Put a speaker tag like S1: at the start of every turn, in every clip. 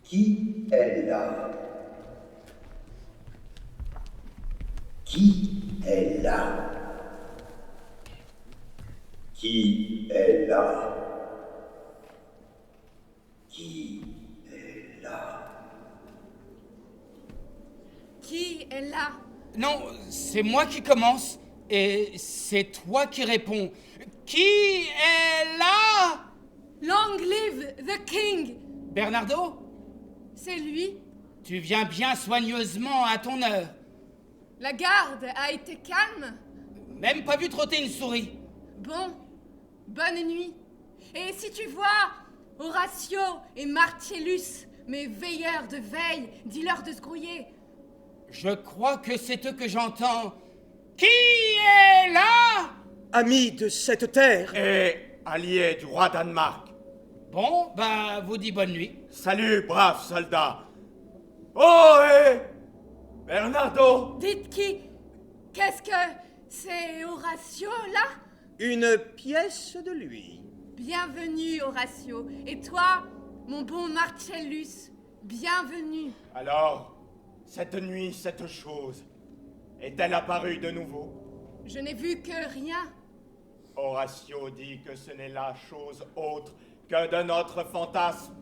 S1: Qui est là? Qui est là? Qui est là? Qui est là?
S2: Qui est là?
S3: Non, c'est moi qui commence, et c'est toi qui réponds. Qui est là?
S2: Long live the king!
S3: Bernardo?
S2: C'est lui.
S3: Tu viens bien soigneusement à ton heure.
S2: La garde a été calme.
S3: Même pas vu trotter une souris.
S2: Bon, bonne nuit. Et si tu vois Horatio et Marcellus, mes veilleurs de veille, dis-leur de se grouiller.
S3: Je crois que c'est eux que j'entends. Qui est là?
S4: Amis de cette terre,
S5: Et allié du roi Danemark.
S3: Bon, bah, vous dis bonne nuit.
S5: Salut, braves soldats. Oh, hé Bernardo.
S2: Dites qui? Qu'est-ce que c'est Horatio, là?
S4: une pièce de lui.
S2: Bienvenue, Horatio. Et toi, mon bon Marcellus, bienvenue.
S5: Alors, cette nuit, cette chose, est-elle apparue de nouveau?
S2: Je n'ai vu que rien.
S5: Horatio dit que ce n'est la chose autre que de notre fantasme,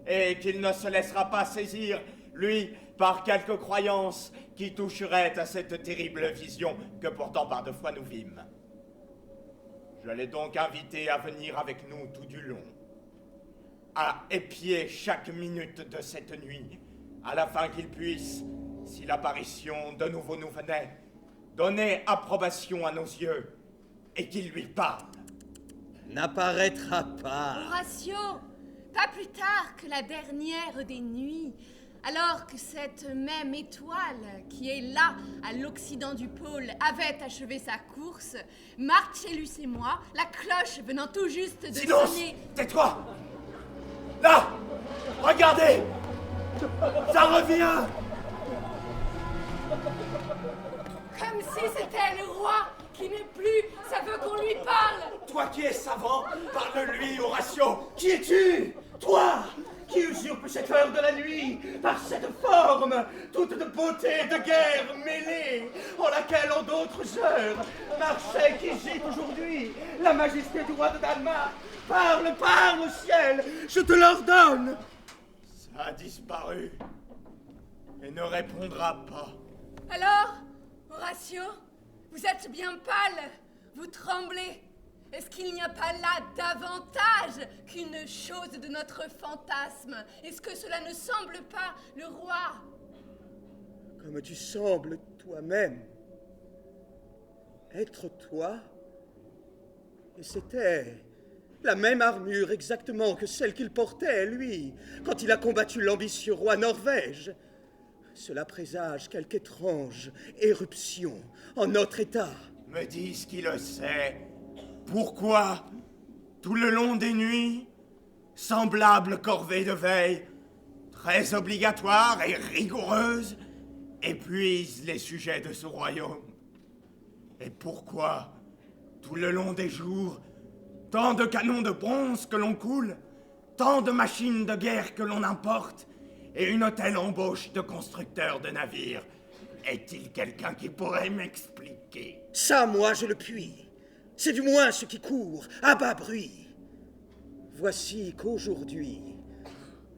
S5: et qu'il ne se laissera pas saisir, lui, par quelque croyance qui toucherait à cette terrible vision que pourtant par deux fois nous vîmes. Je l'ai donc invité à venir avec nous tout du long, à épier chaque minute de cette nuit, à la fin qu'il puisse, si l'apparition de nouveau nous venait, donner approbation à nos yeux, et qu'il lui parle.
S4: N'apparaîtra pas.
S2: Horatio, pas plus tard que la dernière des nuits, alors que cette même étoile qui est là, à l'occident du pôle, avait achevé sa course, Marcellus et moi, la cloche venant tout juste de
S5: Silence!
S2: sonner...
S5: Tais-toi! Là! Regardez! Ça revient!
S2: Comme si c'était le roi qui n'est plus, ça veut qu'on lui parle.
S5: Toi qui es savant, parle-lui, Horatio! Qui es-tu?
S4: Toi, qui usurpe cette heure de la nuit, par cette forme, toute de beauté et de guerre mêlée, en laquelle en d'autres heures marchait qui gît aujourd'hui la majesté du roi de Danemark. Parle, parle au ciel, je te l'ordonne.
S5: Ça a disparu. Et ne répondra pas.
S2: Alors, Horatio, vous êtes bien pâle, vous tremblez. Est-ce qu'il n'y a pas là davantage qu'une chose de notre fantasme? Est-ce que cela ne semble pas le roi?
S4: Comme tu sembles toi-même être toi, et c'était la même armure exactement que celle qu'il portait, lui, quand il a combattu l'ambitieux roi Norvège. Cela présage quelque étrange éruption en notre état.
S5: Me dis qui le sait. Pourquoi, tout le long des nuits, semblable corvée de veille, très obligatoire et rigoureuse, épuise les sujets de ce royaume? Et pourquoi, tout le long des jours, tant de canons de bronze que l'on coule, tant de machines de guerre que l'on importe, et une telle embauche de constructeurs de navires? Est-il quelqu'un qui pourrait m'expliquer?
S4: Ça, moi, je le puis. C'est du moins ce qui court, à bas bruit. Voici qu'aujourd'hui,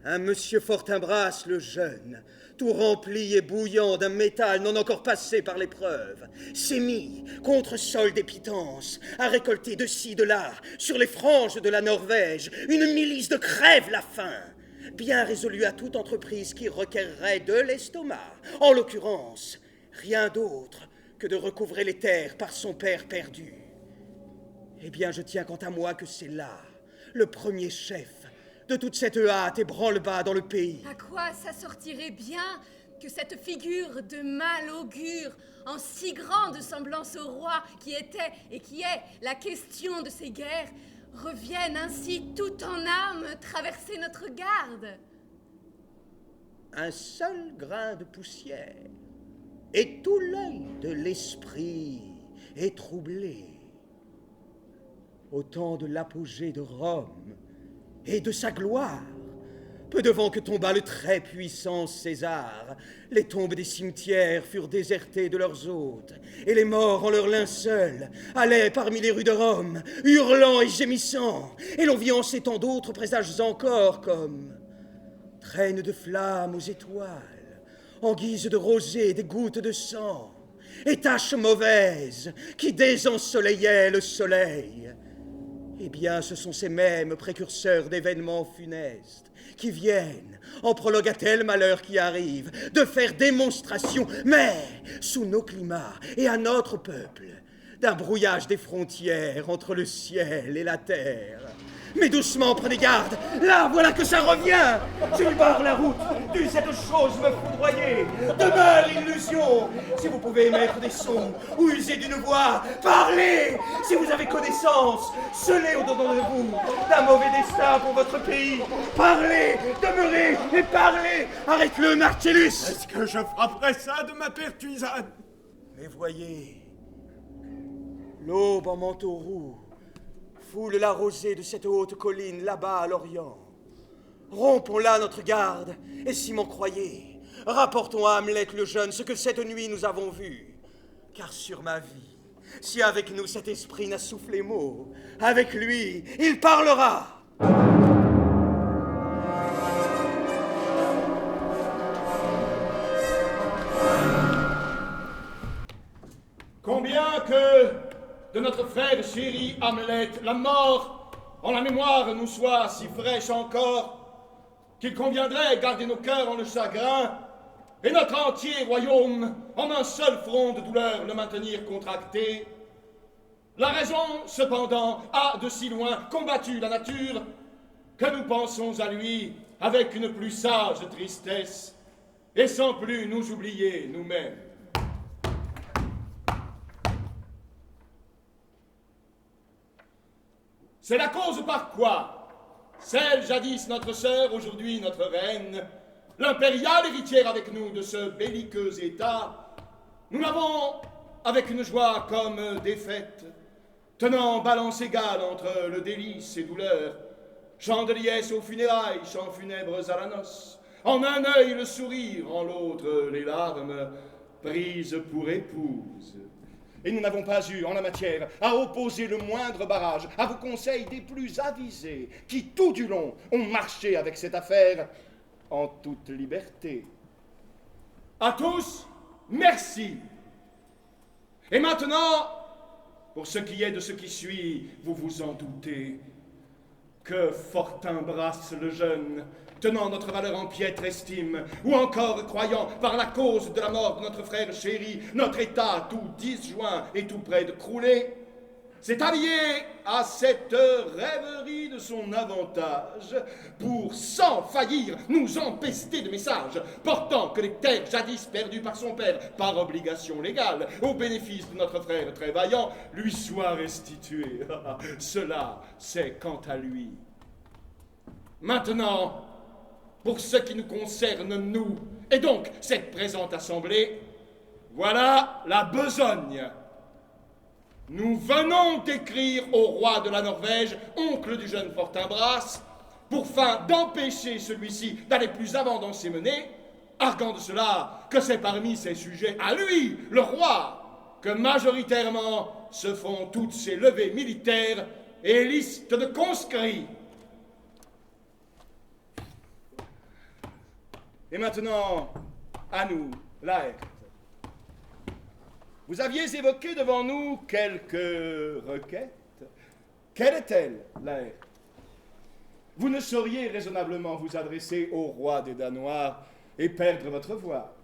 S4: un monsieur Fortinbras le jeune, tout rempli et bouillant d'un métal non encore passé par l'épreuve, s'est mis, contre solde et pitance, à récolter de ci, de là, sur les franges de la Norvège, une milice de crève-la-faim, bien résolue à toute entreprise qui requerrait de l'estomac, en l'occurrence, rien d'autre que de recouvrer les terres par son père perdu. Eh bien, je tiens quant à moi que c'est là, le premier chef de toute cette hâte et branle-bas dans le pays.
S2: À quoi ça sortirait bien que cette figure de mal augure, en si grande semblance au roi qui était et qui est la question de ces guerres, revienne ainsi tout en âme traverser notre garde?
S4: Un seul grain de poussière, et tout l'œil de l'esprit est troublé. Au temps de l'apogée de Rome et de sa gloire, peu devant que tomba le très puissant César, les tombes des cimetières furent désertées de leurs hôtes, et les morts en leurs linceuls allaient parmi les rues de Rome, hurlant et gémissant, et l'on vit en ces temps d'autres présages encore comme traînes de flammes aux étoiles, en guise de rosée des gouttes de sang, et taches mauvaises qui désensoleillaient le soleil. Eh bien, ce sont ces mêmes précurseurs d'événements funestes qui viennent, en prologue à tel malheur qui arrive, de faire démonstration, mais sous nos climats et à notre peuple, d'un brouillage des frontières entre le ciel et la terre. Mais doucement, prenez garde, là, voilà que ça revient. Je lui barre la route, dût cette chose me foudroyer. Demeure illusion, si vous pouvez émettre des sons ou user d'une voix, parlez. Si vous avez connaissance, scellez au-dedans de vous d'un mauvais destin pour votre pays. Parlez, demeurez et parlez. Arrête-le, Marcellus.
S5: Est-ce que je frapperais ça de ma pertuisane?
S4: Mais voyez, l'aube en manteau roux foule la rosée de cette haute colline là-bas à l'Orient. Rompons là notre garde, et si m'en croyez, rapportons à Hamlet le jeune ce que cette nuit nous avons vu. Car sur ma vie, si avec nous cet esprit n'a soufflé mot, avec lui, il parlera.
S6: Combien que de notre frère chéri Hamlet, la mort en la mémoire nous soit si fraîche encore, qu'il conviendrait garder nos cœurs en le chagrin, et notre entier royaume en un seul front de douleur le maintenir contracté. La raison, cependant, a de si loin combattu la nature, que nous pensons à lui avec une plus sage tristesse, et sans plus nous oublier nous-mêmes. C'est la cause par quoi celle jadis notre sœur, aujourd'hui notre reine, l'impériale héritière avec nous de ce belliqueux état, nous l'avons avec une joie comme défaite, tenant balance égale entre le délice et douleur, chant de liesse aux funérailles, chants funèbres à la noce, en un œil le sourire, en l'autre les larmes, prises pour épouse. Et nous n'avons pas eu, en la matière, à opposer le moindre barrage à vos conseils des plus avisés, qui tout du long ont marché avec cette affaire en toute liberté. À tous, merci. Et maintenant, pour ce qui est de ce qui suit, vous vous en doutez, que Fortinbras le jeune, tenant notre valeur en piètre estime, ou encore croyant par la cause de la mort de notre frère chéri, notre état tout disjoint et tout près de crouler, s'est allié à cette rêverie de son avantage pour, sans faillir, nous empester de messages portant que les terres jadis perdues par son père, par obligation légale, au bénéfice de notre frère très vaillant, lui soient restituées. Cela, c'est quant à lui. Maintenant, pour ce qui nous concerne, nous, et donc cette présente assemblée, voilà la besogne. Nous venons d'écrire au roi de la Norvège, oncle du jeune Fortinbras, pour fin d'empêcher celui-ci d'aller plus avant dans ses menées, arguant de cela que c'est parmi ses sujets à lui, le roi, que majoritairement se font toutes ces levées militaires et listes de conscrits. Et maintenant, à nous, Laërte. Vous aviez évoqué devant nous quelques requêtes. Quelle est-elle, Laërte? Vous ne sauriez raisonnablement vous adresser au roi des Danois et perdre votre voix.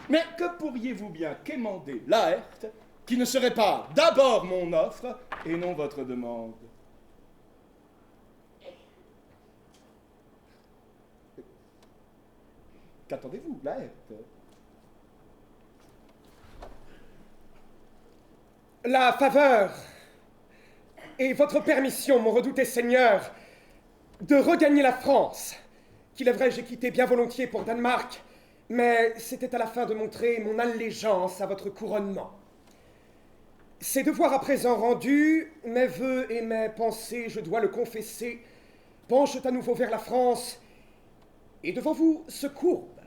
S6: Mais que pourriez-vous bien quémander, Laërte, qui ne serait pas d'abord mon offre et non votre demande? Qu'attendez-vous, Laërte?
S7: La faveur et votre permission, mon redouté seigneur, de regagner la France, qu'il est vrai j'ai quitté bien volontiers pour Danemark, mais c'était à la fin de montrer mon allégeance à votre couronnement. Ces devoirs à présent rendus, mes vœux et mes pensées, je dois le confesser, penchent à nouveau vers la France et devant vous se courbent,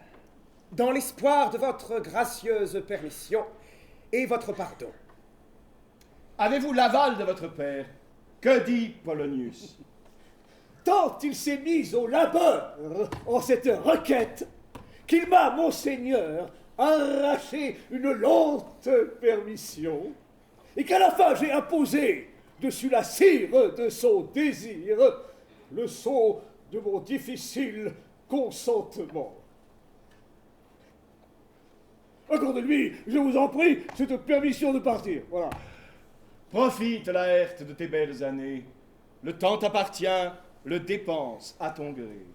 S7: dans l'espoir de votre gracieuse permission et votre pardon.
S6: Avez-vous l'aval de votre père? Que dit Polonius?
S8: Tant il s'est mis au labeur en cette requête qu'il m'a, monseigneur, arraché une lente permission, et qu'à la fin j'ai imposé, dessus la cire de son désir, le sceau de mon difficile consentement. Accordez-lui, je vous en prie, cette permission de partir. Voilà.
S6: Profite, Laërte, de tes belles années. Le temps t'appartient, le dépense à ton gré.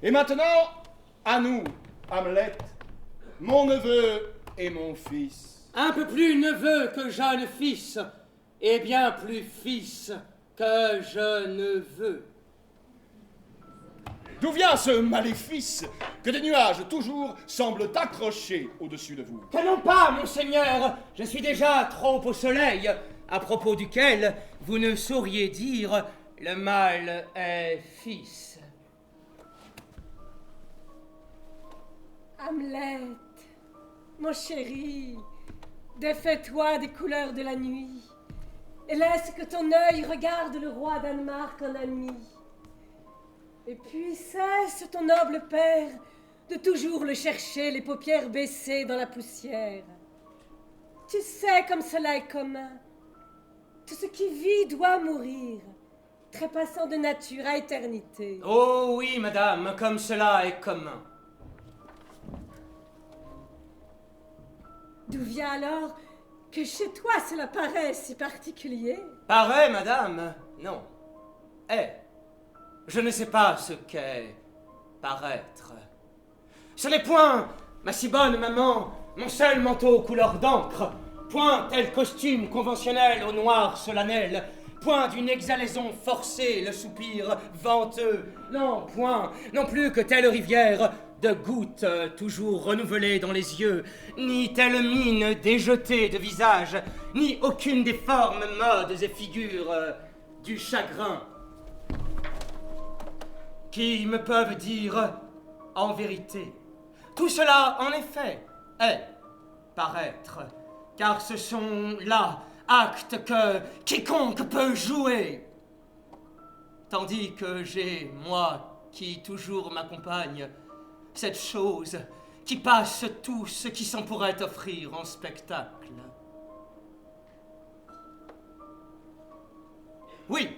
S6: Et maintenant, à nous, Hamlet, mon neveu et mon fils.
S9: Un peu plus neveu que jeune fils, et bien plus fils que je ne veux.
S6: D'où vient ce maléfice que des nuages toujours semblent accrocher au-dessus de vous?
S9: Que non pas, monseigneur, je suis déjà trop au soleil, à propos duquel vous ne sauriez dire le mal est fils.
S10: Hamlet, mon chéri, défais-toi des couleurs de la nuit et laisse que ton œil regarde le roi Danemark en ami. Et puis cesse, ton noble père, de toujours le chercher, les paupières baissées dans la poussière. Tu sais comme cela est commun. Tout ce qui vit doit mourir, trépassant de nature à éternité.
S9: Oh oui, madame, comme cela est commun.
S10: D'où vient alors que chez toi cela paraît si particulier?
S9: Paraît, madame? Non. Est. Je ne sais pas ce qu'est paraître. Ce n'est point, ma si bonne maman, mon seul manteau couleur d'encre, point tel costume conventionnel au noir solennel, point d'une exhalaison forcée le soupir venteux, non, point, non plus que telle rivière de gouttes toujours renouvelées dans les yeux, ni telle mine déjetée de visage, ni aucune des formes, modes et figures du chagrin, qui me peuvent dire en vérité. Tout cela, en effet, est paraître, car ce sont là actes que quiconque peut jouer. Tandis que j'ai, moi, qui toujours m'accompagne, cette chose qui passe tout ce qui s'en pourrait offrir en spectacle. Oui,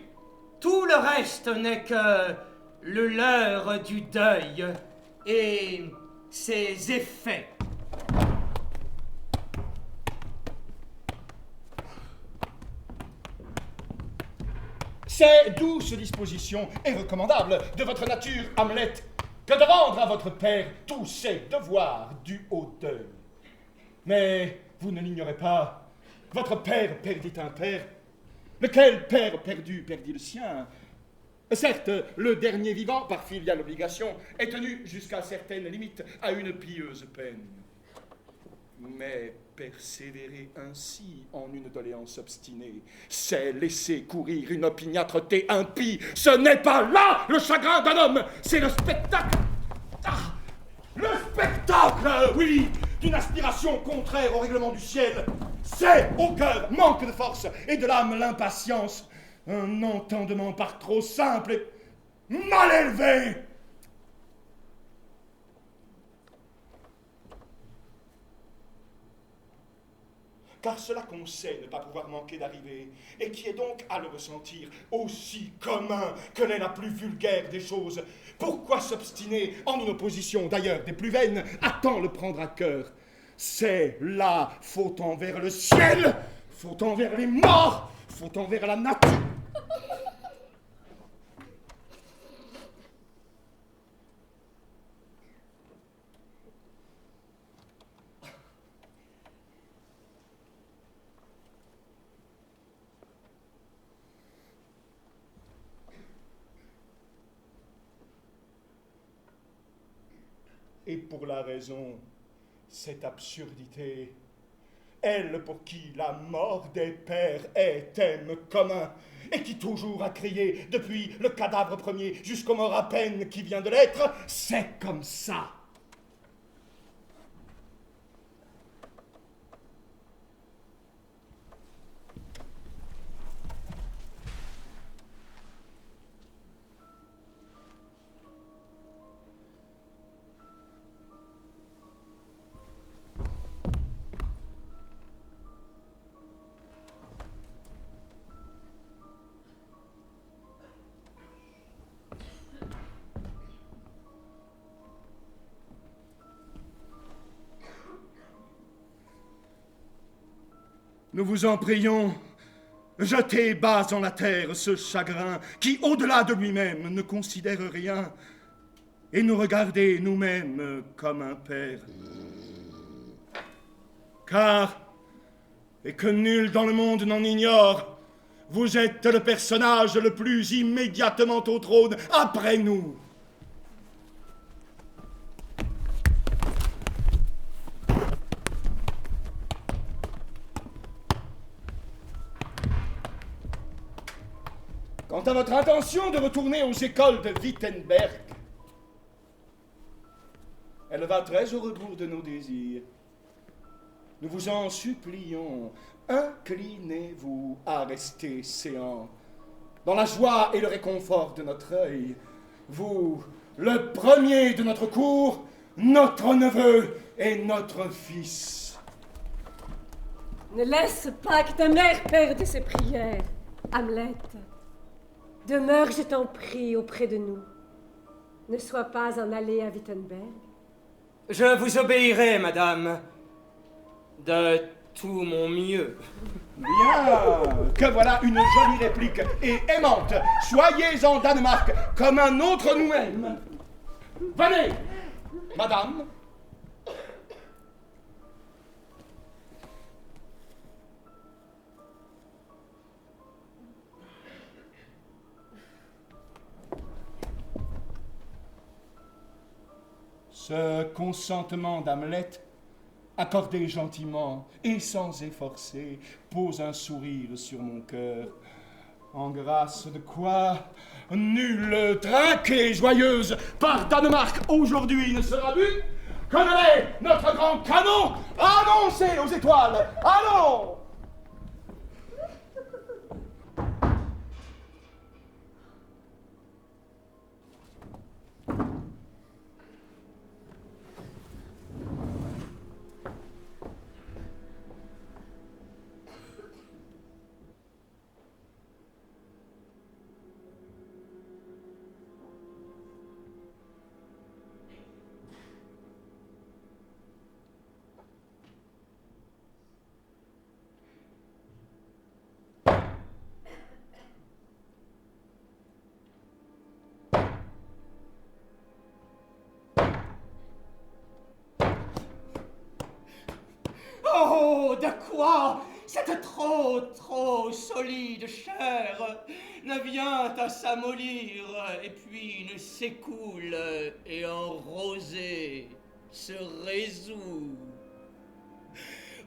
S9: tout le reste n'est que le leurre du deuil et ses effets.
S6: C'est douce disposition et recommandable de votre nature, Hamlet, que de rendre à votre père tous ses devoirs du haut deuil. Mais vous ne l'ignorez pas, votre père perdit un père. Lequel père perdu perdit le sien? Certes, le dernier vivant, par filiale obligation, est tenu jusqu'à certaines limites à une pieuse peine. Mais persévérer ainsi en une doléance obstinée, c'est laisser courir une opiniâtreté impie. Ce n'est pas là le chagrin d'un homme, c'est le spectacle. Ah, le spectacle, oui, d'une aspiration contraire au règlement du ciel. C'est au cœur manque de force et de l'âme l'impatience. Un entendement par trop simple et mal élevé. Car cela qu'on sait ne pas pouvoir manquer d'arriver, et qui est donc à le ressentir aussi commun que l'est la plus vulgaire des choses. Pourquoi s'obstiner en une opposition d'ailleurs des plus vaines à tant le prendre à cœur? C'est la faute envers le ciel, faute envers les morts, faute envers la nature. Et pour la raison, cette absurdité, elle pour qui la mort des pères est thème commun, et qui toujours a crié, depuis le cadavre premier jusqu'au mort à peine qui vient de l'être, c'est comme ça. Nous vous en prions, jetez bas en la terre ce chagrin qui, au-delà de lui-même, ne considère rien, et nous regardez nous-mêmes comme un père. Car, et que nul dans le monde n'en ignore, vous êtes le personnage le plus immédiatement au trône après nous. Quant à votre intention de retourner aux écoles de Wittenberg, elle va très au rebours de nos désirs. Nous vous en supplions, inclinez-vous à rester séant, dans la joie et le réconfort de notre œil. Vous, le premier de notre cour, notre neveu et notre fils.
S10: Ne laisse pas que ta mère perde ses prières, Hamlet. Demeure, je t'en prie, auprès de nous. Ne sois pas en allée à Wittenberg.
S9: Je vous obéirai, madame, de tout mon mieux.
S6: Bien, que voilà une jolie réplique et aimante. Soyez en Danemark comme un autre nous-mêmes. Venez, madame. Ce consentement d'Hamlet, accordé gentiment et sans efforcer, pose un sourire sur mon cœur, en grâce de quoi nulle trinquée joyeuse par Danemark aujourd'hui ne sera vue, comme l'est notre grand canon annoncé aux étoiles. Allons!
S9: Oh, de quoi cette trop solide chair ne vient à s'amollir et puis ne s'écoule et en rosée se résout?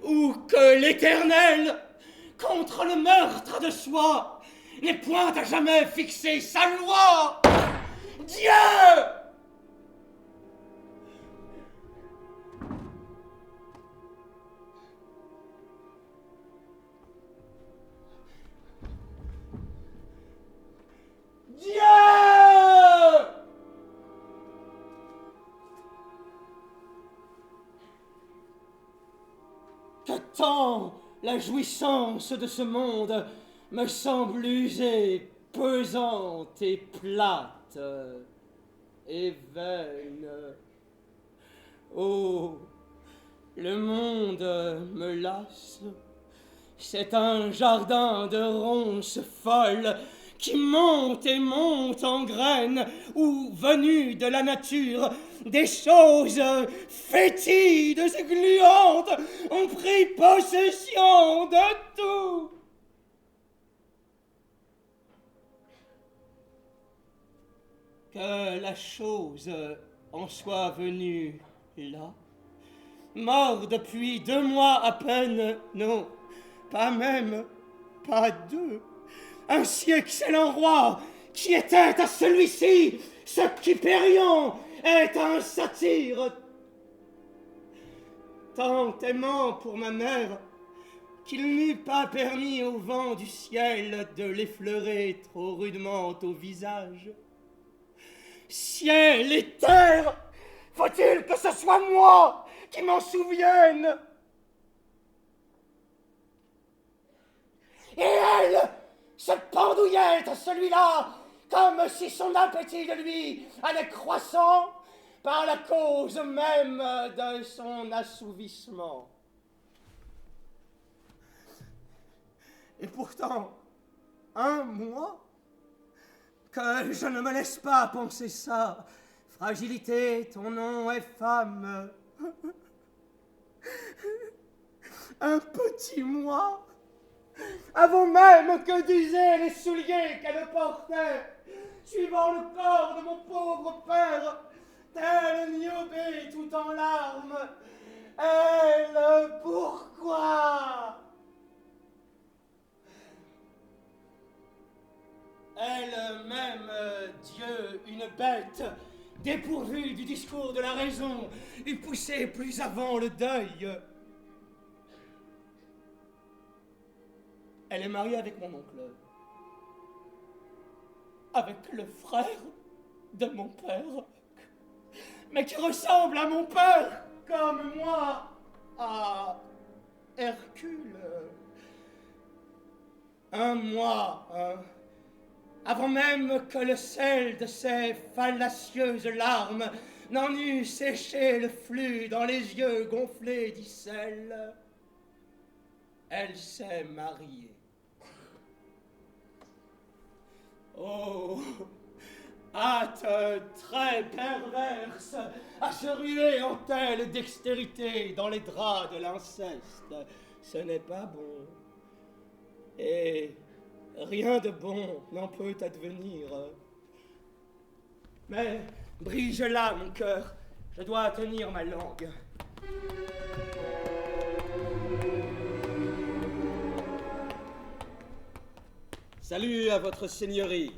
S9: Ou que l'Éternel, contre le meurtre de soi, n'ait point à jamais fixé sa loi? Dieu! Que tant la jouissance de ce monde me semble usée, pesante et plate et vaine. Oh, le monde me lasse. C'est un jardin de ronces folles qui monte et monte en graines, ou, venues de la nature, des choses fétides et gluantes ont pris possession de tout. Que la chose en soit venu là, mort depuis 2 mois à peine, non, pas même, pas 2, un si excellent roi qui était à celui-ci ce qu'Hypérion est à un satyre, tant aimant pour ma mère qu'il n'eût pas permis au vent du ciel de l'effleurer trop rudement au visage. Ciel et terre, faut-il que ce soit moi qui m'en souvienne? Et elle se pendouillait à celui-là, comme si son appétit de lui allait croissant par la cause même de son assouvissement. Et pourtant, 1 mois que je ne me laisse pas penser ça. Fragilité, ton nom est femme. Un petit mois, avant même que disaient les souliers qu'elle portait, suivant le corps de mon pauvre père, tel Niobé tout en larmes. Elle, pourquoi? Elle-même, Dieu, une bête, dépourvue du discours de la raison, eût poussé plus avant le deuil. Elle est mariée avec mon oncle, avec le frère de mon père, mais qui ressemble à mon père, comme moi, à Hercule. 1 mois, avant même que le sel de ses fallacieuses larmes n'en eût séché le flux dans les yeux gonflés d'icelle, elle s'est mariée. Oh, hâte très perverse à se ruer en telle dextérité dans les draps de l'inceste, ce n'est pas bon. Et rien de bon n'en peut advenir. Mais brise-la, mon cœur, je dois tenir ma langue.
S4: Salut à votre seigneurie.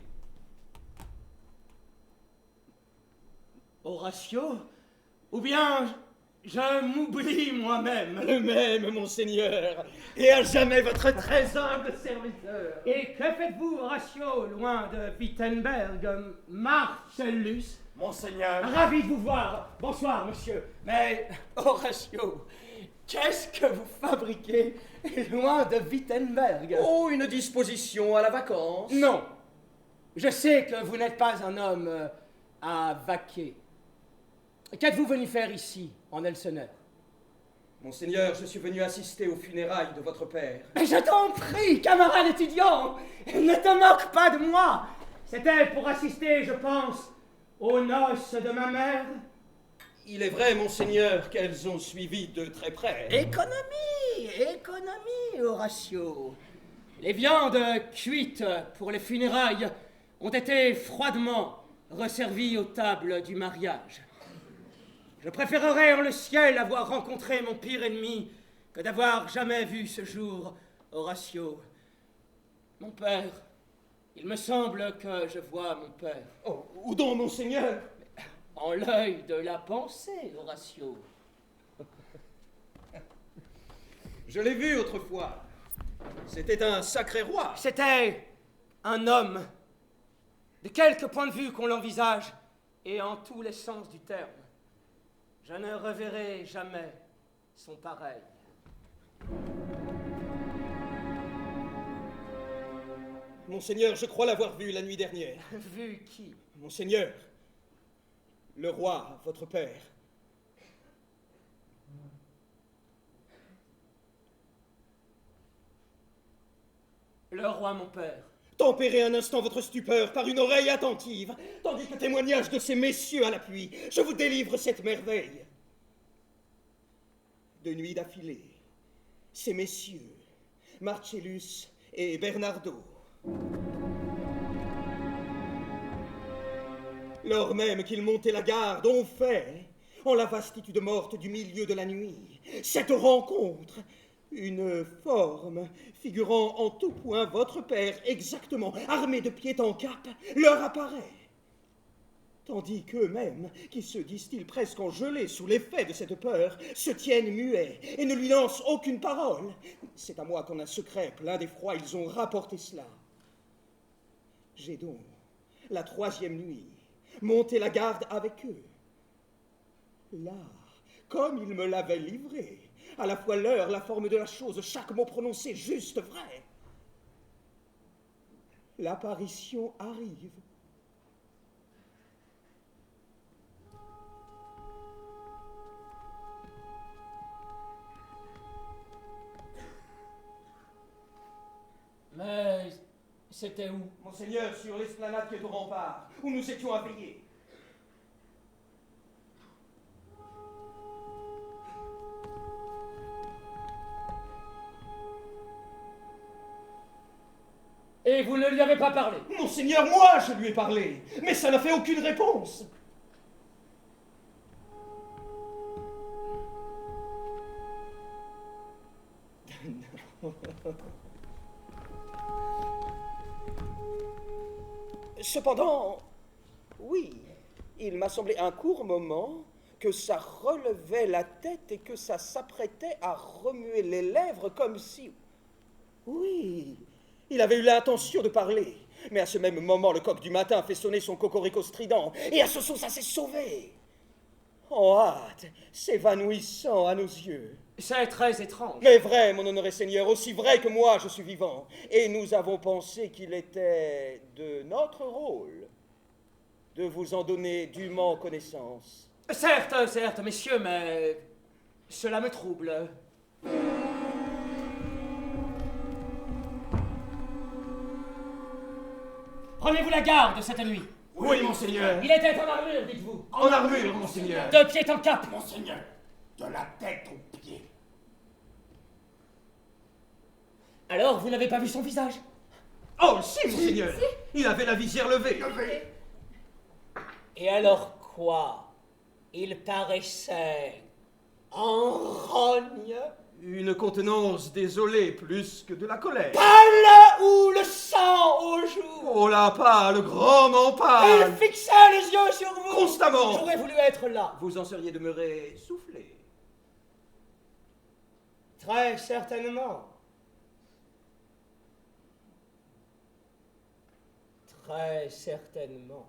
S9: Horatio? Ou bien je m'oublie moi-même?
S4: Le même, monseigneur, et à jamais votre très humble serviteur.
S9: Et que faites-vous, Horatio, loin de Wittenberg, Marcellus?
S5: Monseigneur.
S9: Ravi de vous voir. Bonsoir, monsieur. Mais, Horatio, qu'est-ce que vous fabriquez loin de Wittenberg?
S4: Oh, une disposition à la vacance.
S9: Non. Je sais que vous n'êtes pas un homme à vaquer. Qu'êtes-vous venu faire ici, en Elseneur?
S4: Monseigneur, je suis venu assister aux funérailles de votre père.
S9: Mais je t'en prie, camarade étudiant, ne te moque pas de moi. C'était pour assister, je pense, aux noces de ma mère.
S4: Il est vrai, monseigneur, qu'elles ont suivi de très près.
S9: Économie, Horatio. Les viandes cuites pour les funérailles ont été froidement resservies aux tables du mariage. Je préférerais en le ciel avoir rencontré mon pire ennemi que d'avoir jamais vu ce jour, Horatio. Mon père, il me semble que je vois mon père.
S4: Oh, où donc, monseigneur?
S9: En l'œil de la pensée, Horatio.
S4: Je l'ai vu autrefois. C'était un sacré roi.
S9: C'était un homme. De quelque point de vue qu'on l'envisage, et en tous les sens du terme, je ne reverrai jamais son pareil.
S4: Monseigneur, je crois l'avoir vu la nuit dernière.
S9: Vu qui?
S4: Monseigneur, le roi, votre père.
S9: Le roi, mon père.
S4: Tempérez un instant votre stupeur par une oreille attentive, tandis que témoignage de ces messieurs à l'appui, je vous délivre cette merveille. 2 nuits d'affilée, ces messieurs, Marcellus et Bernardo. Lors même qu'il montait la garde, on fait, en la vastitude morte du milieu de la nuit, cette rencontre, une forme figurant en tout point votre père exactement, armé de pied en cap, leur apparaît. Tandis qu'eux-mêmes, qui se distillent presque en gelée sous l'effet de cette peur, se tiennent muets et ne lui lancent aucune parole. C'est à moi qu'en un secret plein d'effroi ils ont rapporté cela. J'ai donc, la 3e nuit, monté la garde avec eux. Là, comme ils me l'avaient livré, à la fois l'heure, la forme de la chose, chaque mot prononcé juste vrai, l'apparition arrive.
S9: Mais c'était où?
S4: Monseigneur, sur l'esplanade qui est au rempart, où nous étions à veiller.
S9: Et vous ne lui avez pas parlé?
S4: Monseigneur, moi je lui ai parlé, mais ça n'a fait aucune réponse. Cependant, oui, il m'a semblé un court moment que ça relevait la tête et que ça s'apprêtait à remuer les lèvres comme si... Oui, il avait eu l'intention de parler, mais à ce même moment, le coq du matin fait sonner son cocorico strident, et à ce son, ça s'est sauvé. En hâte, s'évanouissant à nos yeux.
S9: C'est très étrange.
S4: Mais vrai, mon honoré Seigneur, aussi vrai que moi je suis vivant. Et nous avons pensé qu'il était de notre rôle de vous en donner dûment connaissance.
S9: Certes, certes, messieurs, mais cela me trouble. Prenez-vous la garde cette nuit.
S6: Oui, monseigneur.
S9: Il était en armure, dites-vous.
S6: En armure, monseigneur.
S9: De pied en cap.
S6: Monseigneur, de la tête aux pieds.
S9: Alors, vous n'avez pas vu son visage?
S4: Oh, si, monseigneur. Il avait la visière levée.
S9: Et alors quoi? Il paraissait en rogne.
S4: Une contenance désolée plus que de la colère.
S9: Pâle ou le sang aux joues.
S4: Oh là, pâle, grandement pâle.
S9: Il fixait les yeux sur vous.
S4: Constamment.
S9: J'aurais voulu être là.
S4: Vous en seriez demeuré soufflé.
S9: Très certainement. Très certainement.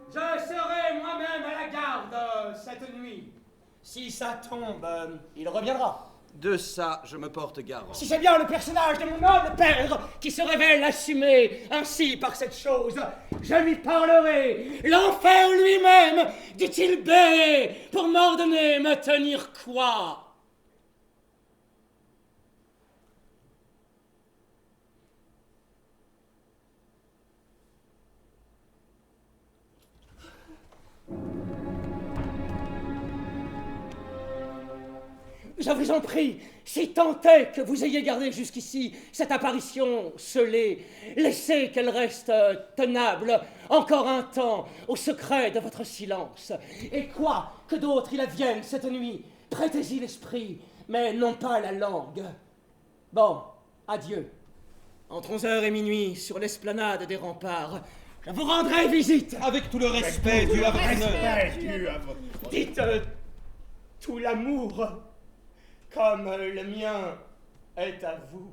S9: Je serai moi-même à la garde cette nuit. Si ça tombe, il reviendra.
S4: De ça, je me porte garant.
S9: Si c'est bien le personnage de mon noble père qui se révèle assumé ainsi par cette chose, je lui parlerai. L'enfer lui-même, dit-il bé, pour m'ordonner me tenir quoi? Je vous en prie, si tant est que vous ayez gardé jusqu'ici cette apparition scellée, laissez qu'elle reste tenable encore un temps au secret de votre silence. Et quoi que d'autre il advienne cette nuit, prêtez-y l'esprit, mais non pas la langue. Bon, adieu. Entre 11h et minuit, sur l'esplanade des remparts, je vous rendrai visite.
S4: Avec tout le respect dû à votre honneur.
S9: Dites tout l'amour comme le mien est à vous.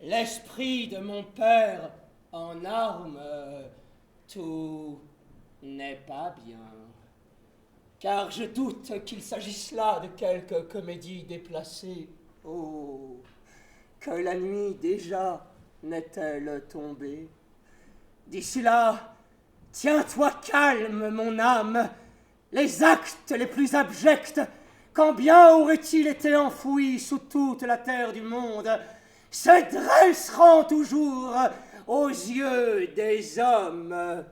S9: L'esprit de mon père en armes, tout n'est pas bien. Car je doute qu'il s'agisse là de quelque comédie déplacée. Oh, que la nuit déjà n'est-elle tombée? D'ici là, tiens-toi calme, mon âme. Les actes les plus abjects, quand bien auraient-ils été enfouis sous toute la terre du monde, se dresseront toujours aux yeux des hommes.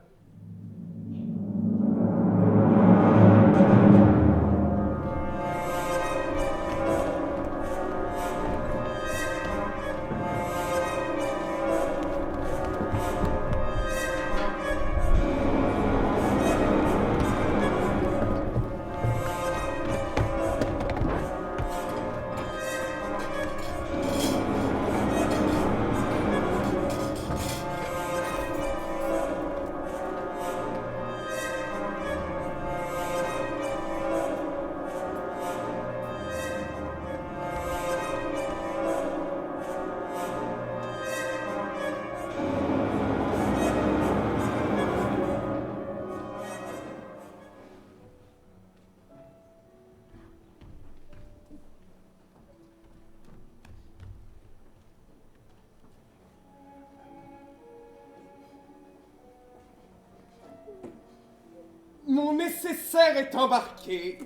S7: Mon nécessaire est embarqué.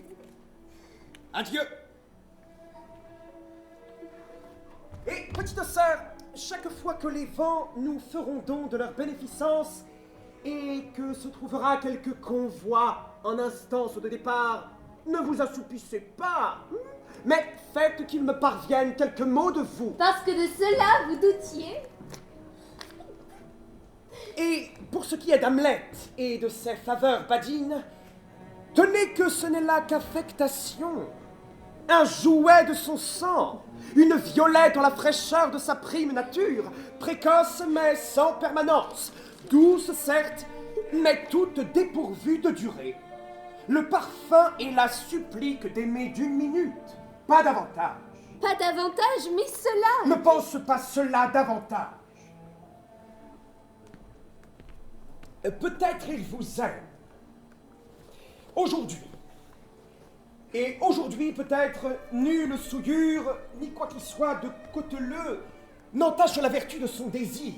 S7: Adieu. Et, petite sœur, chaque fois que les vents nous feront don de leur bénéficence et que se trouvera quelque convoi en instance de départ, ne vous assoupissez pas, mais faites qu'il me parvienne quelques mots de vous.
S11: Parce que de cela vous doutiez.
S7: Et pour ce qui est d'Hamlet et de ses faveurs badines, tenez que ce n'est là qu'affectation, un jouet de son sang, une violette dans la fraîcheur de sa prime nature, précoce mais sans permanence, douce certes, mais toute dépourvue de durée. Le parfum est la supplique d'aimer d'une minute, pas davantage.
S11: Pas davantage, mais cela.
S7: Ne pense pas cela davantage. Peut-être il vous aime. Aujourd'hui. Et aujourd'hui, peut-être, nulle souillure, ni quoi qu'il soit de cauteleux, n'entache la vertu de son désir.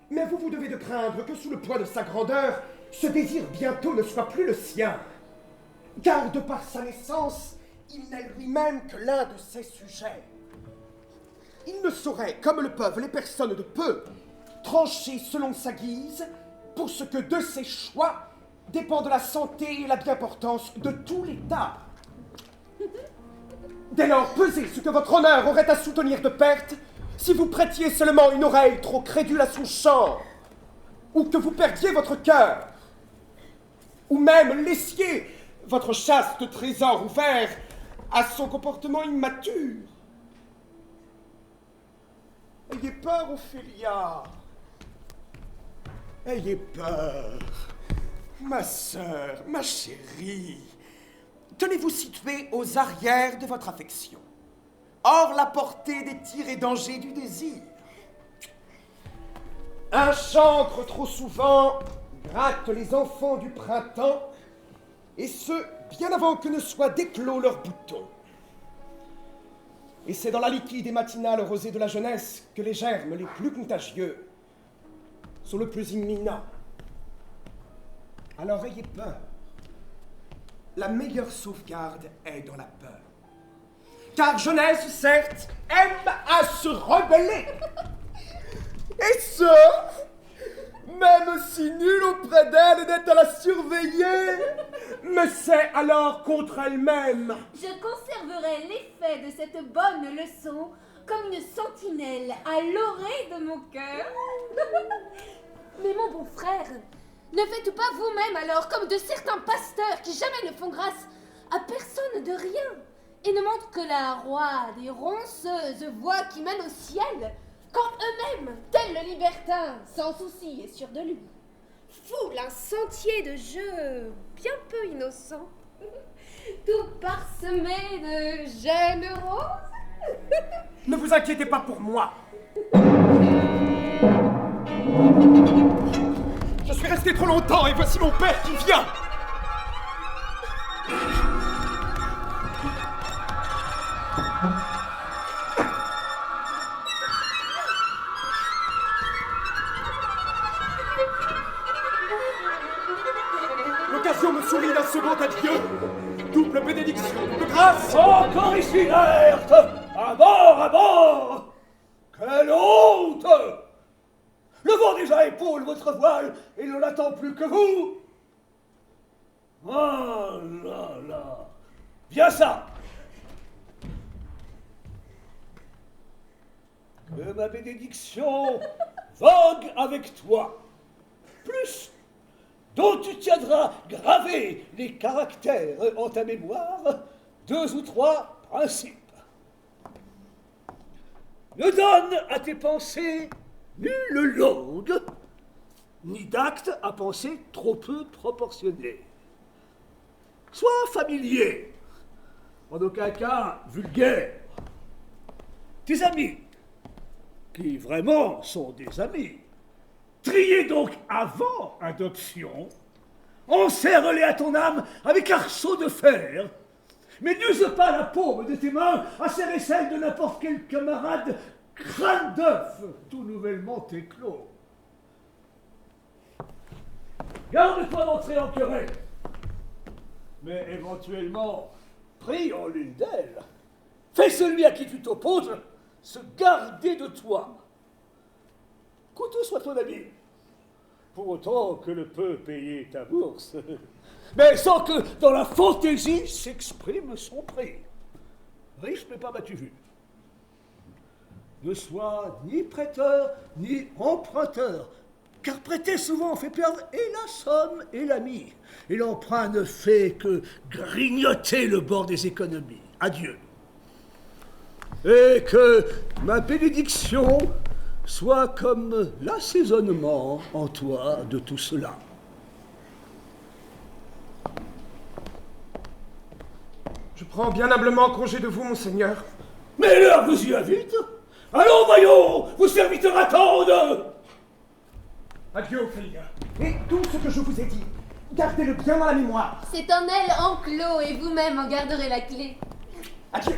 S7: Mais vous devez de craindre que sous le poids de sa grandeur, ce désir bientôt ne soit plus le sien. Car de par sa naissance, il n'est lui-même que l'un de ses sujets. Il ne saurait, comme le peuvent les personnes de peu, trancher selon sa guise, pour ce que de ses choix dépend de la santé et la bien-portance de tout l'État. Dès lors, pesez ce que votre honneur aurait à soutenir de perte si vous prêtiez seulement une oreille trop crédule à son chant, ou que vous perdiez votre cœur, ou même laissiez votre chaste trésor ouvert à son comportement immature. Ayez peur, Ophélia. Ayez peur, ma sœur, ma chérie. Tenez-vous située aux arrières de votre affection, hors la portée des tirs et dangers du désir. Un chancre trop souvent gratte les enfants du printemps, et ce, bien avant que ne soient déclos leurs boutons. Et c'est dans la liquide et matinale rosée de la jeunesse que les germes les plus contagieux sont le plus imminent. Alors ayez peur. La meilleure sauvegarde est dans la peur. Car jeunesse, certes, aime à se rebeller. Et ce, même si nul auprès d'elle n'est à la surveiller, mais c'est alors contre elle-même.
S11: Je conserverai l'effet de cette bonne leçon comme une sentinelle à l'orée de mon cœur. Mais mon bon frère, ne faites pas vous-même alors comme de certains pasteurs qui jamais ne font grâce à personne de rien et ne montrent que la roide et ronceuse voie qui mène au ciel, quand eux-mêmes, tels le libertin, sans souci et sûr de lui, foulent un sentier de jeu bien peu innocent, tout parsemé de jeunes roses.
S7: Ne vous inquiétez pas pour moi. Je suis resté trop longtemps et voici mon père qui vient. L'occasion me sourit d'un second adieu. Double bénédiction, double grâce.
S8: Encore ici l'alerte. À bord, à bord. Quelle honte! Levant déjà à épaule votre voile, et ne l'attend plus que vous. Ah là là. Viens ça. Que ma bénédiction vogue avec toi. Plus, dont tu tiendras gravés les caractères en ta mémoire, 2 ou 3 principes. Ne donne à tes pensées nulle longue, ni d'actes à pensée trop peu proportionnés. Sois familier, en aucun cas vulgaire. Tes amis, qui vraiment sont des amis, triés donc avant adoption, enserre-les à ton âme avec arceaux de fer, mais n'use pas la paume de tes mains à serrer celle de n'importe quel camarade crâne d'œuf tout nouvellement éclos. Garde-toi d'entrer en querelle, mais éventuellement, pris en l'une d'elles, fais celui à qui tu t'opposes se garder de toi. Coûteux soit ton ami, pour autant que le peut payer ta bourse, mais sans que dans la fantaisie s'exprime son prix. Riche mais pas battu vu. Ne sois ni prêteur ni emprunteur, car prêter souvent fait perdre et la somme et l'ami, et l'emprunt ne fait que grignoter le bord des économies. Adieu. Et que ma bénédiction soit comme l'assaisonnement en toi de tout cela.
S7: Je prends bien humblement congé de vous, monseigneur.
S8: Mais l'heure vous y invite. Allons, voyons, vos serviteurs attendent.
S7: Adieu, Ophélia. Et tout ce que je vous ai dit, gardez-le bien dans la mémoire.
S11: C'est en elle enclos et vous-même en garderez la clé.
S7: Adieu.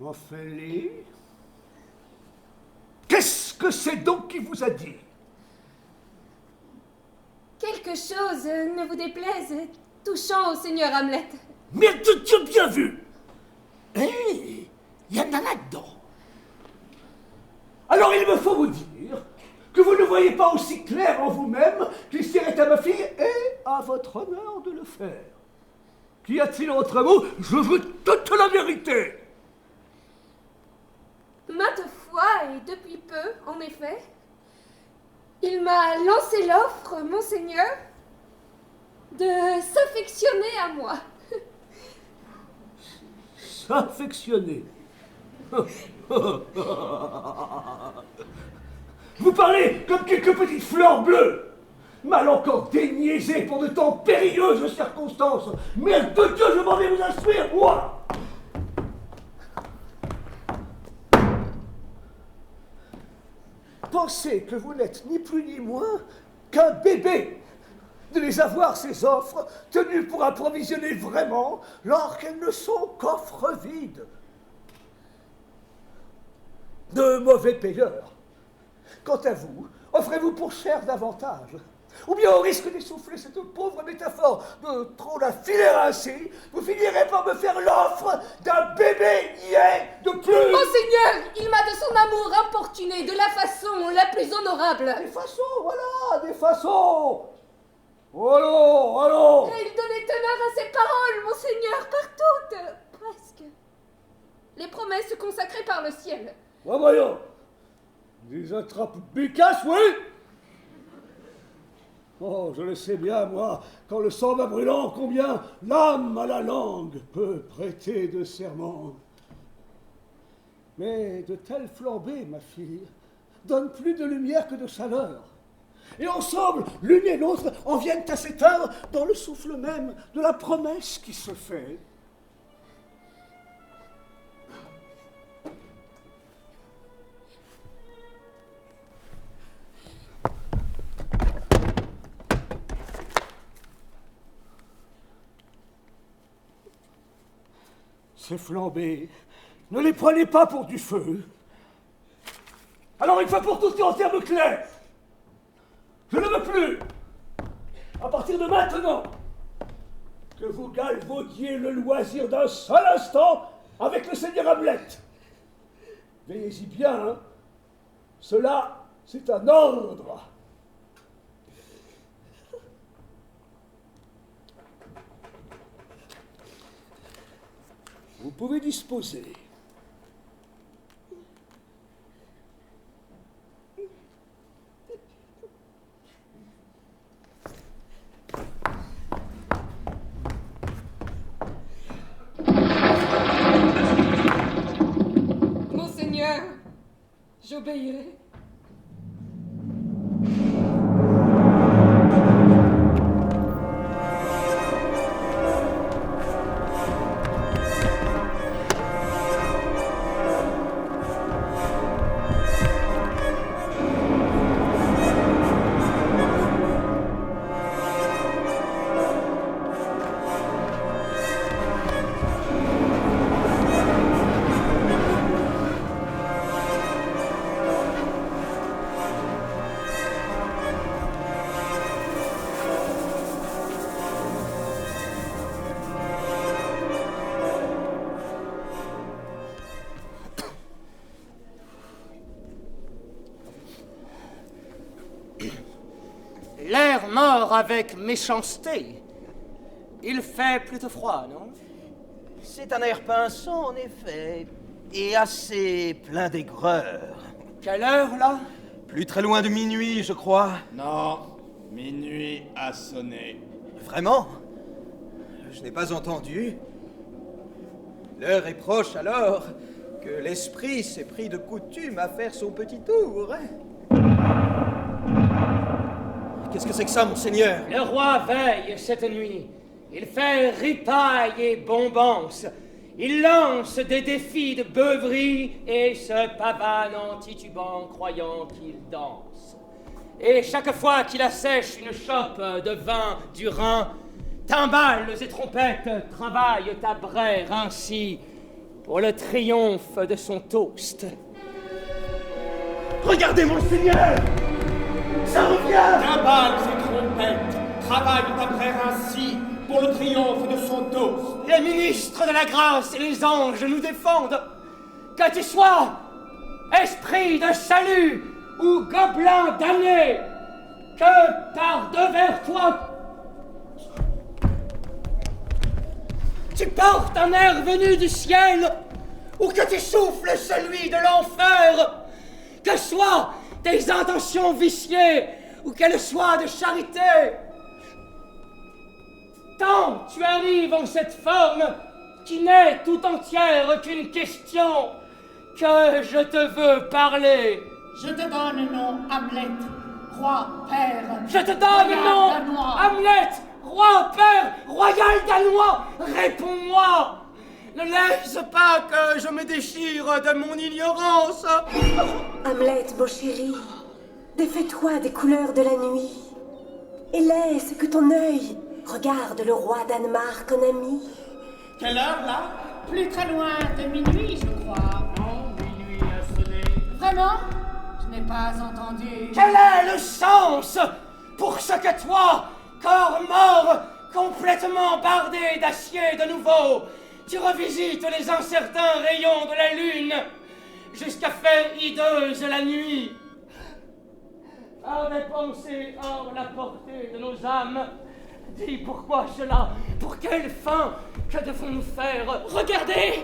S8: Ophélie, qu'est-ce que c'est donc qui vous a dit?
S11: Quelque chose ne vous déplaise, touchant au seigneur Hamlet.
S8: Mais tu as bien vu. Hé, il y en a là-dedans. Alors il me faut vous dire que vous ne voyez pas aussi clair en vous-même qu'il serait à ma fille et à votre honneur de le faire. Qu'y a-t-il entre vous? Je veux toute la vérité.
S11: Maintes fois, et depuis peu, en effet, il m'a lancé l'offre, monseigneur, de s'affectionner à moi.
S8: S'affectionner. Vous parlez comme quelques petites fleurs bleues, mal encore déniaisées pour de tant périlleuses circonstances. Merde de Dieu, je m'en vais vous instruire, moi. Pensez que vous n'êtes ni plus ni moins qu'un bébé de les avoir, ces offres, tenues pour approvisionner vraiment, lorsqu'elles ne sont qu'offres vides. De mauvais payeurs. Quant à vous, offrez-vous pour cher davantage. Ou bien, au risque d'essouffler cette pauvre métaphore, de trop la filer ainsi, vous finirez par me faire l'offre d'un bébé niais de plus.
S11: Monseigneur, il m'a de son amour importuné de la façon la plus honorable.
S8: Des façons, voilà, des façons. Allons.
S11: Et il donnait teneur à ses paroles, monseigneur, par toutes, presque. Les promesses consacrées par le ciel.
S8: Voyons. Des attrapes bécasses, oui. Oh, je le sais bien, moi, quand le sang va brûlant, combien l'âme à la langue peut prêter de serment. Mais de telles flambées, ma fille, donnent plus de lumière que de chaleur. Et ensemble, l'une et l'autre en viennent à s'éteindre dans le souffle même de la promesse qui se fait. Ces flambées, ne les prenez pas pour du feu. Alors une fois pour toutes et en termes clairs, je ne veux plus, à partir de maintenant, que vous galvaudiez le loisir d'un seul instant avec le seigneur Hamlet. Veillez-y bien, hein. Cela, c'est un ordre. Vous pouvez disposer.
S10: Monseigneur, j'obéirai.
S9: L'air mord avec méchanceté. Il fait plutôt froid, non?
S4: C'est un air pinçant, en effet, et assez plein d'aigreur.
S9: Quelle heure, là?
S4: Plus très loin de minuit, je crois.
S5: Non, minuit a sonné.
S4: Vraiment? Je n'ai pas entendu. L'heure est proche alors que l'esprit s'est pris de coutume à faire son petit tour. Qu'est-ce que c'est que ça, monseigneur?
S9: Le roi veille cette nuit. Il fait ripaille et bombance. Il lance des défis de beuverie et se pavane en titubant, croyant qu'il danse. Et chaque fois qu'il assèche une chope de vin du Rhin, timbales et trompettes travaillent à brère ainsi pour le triomphe de son toast.
S8: Regardez, monseigneur! Ça revient!
S6: Timbales et trompettes travaillent à brère ainsi pour le triomphe de son toast.
S9: Les ministres de la grâce et les anges nous défendent. Que tu sois esprit de salut ou gobelin damné, que par devers toi tu portes un air venu du ciel, ou que tu souffles celui de l'enfer, que soient tes intentions viciées, ou qu'elles soient de charité. Tant tu arrives en cette forme, qui n'est tout entière qu'une question, que je te veux parler.
S12: Je te donne nom Hamlet, roi, père.
S9: Je te donne nom Hamlet, roi, père, royal danois. Réponds-moi. Ne laisse pas que je me déchire de mon ignorance.
S13: Hamlet, beau chéri, défais-toi des couleurs de la nuit et laisse que ton œil regarde le roi Danemark en ami.
S12: Quelle heure, là? Plus très loin de minuit, je crois.
S9: Non, minuit a sonné.
S12: Vraiment? Je n'ai pas entendu.
S9: Quel est le sens pour ce que toi, corps mort, complètement bardé d'acier de nouveau, tu revisites les incertains rayons de la lune jusqu'à faire hideuse la nuit? Hors des pensées, hors la portée de nos âmes. Dis pourquoi cela? Pour quelle fin? Que devons-nous faire? Regardez,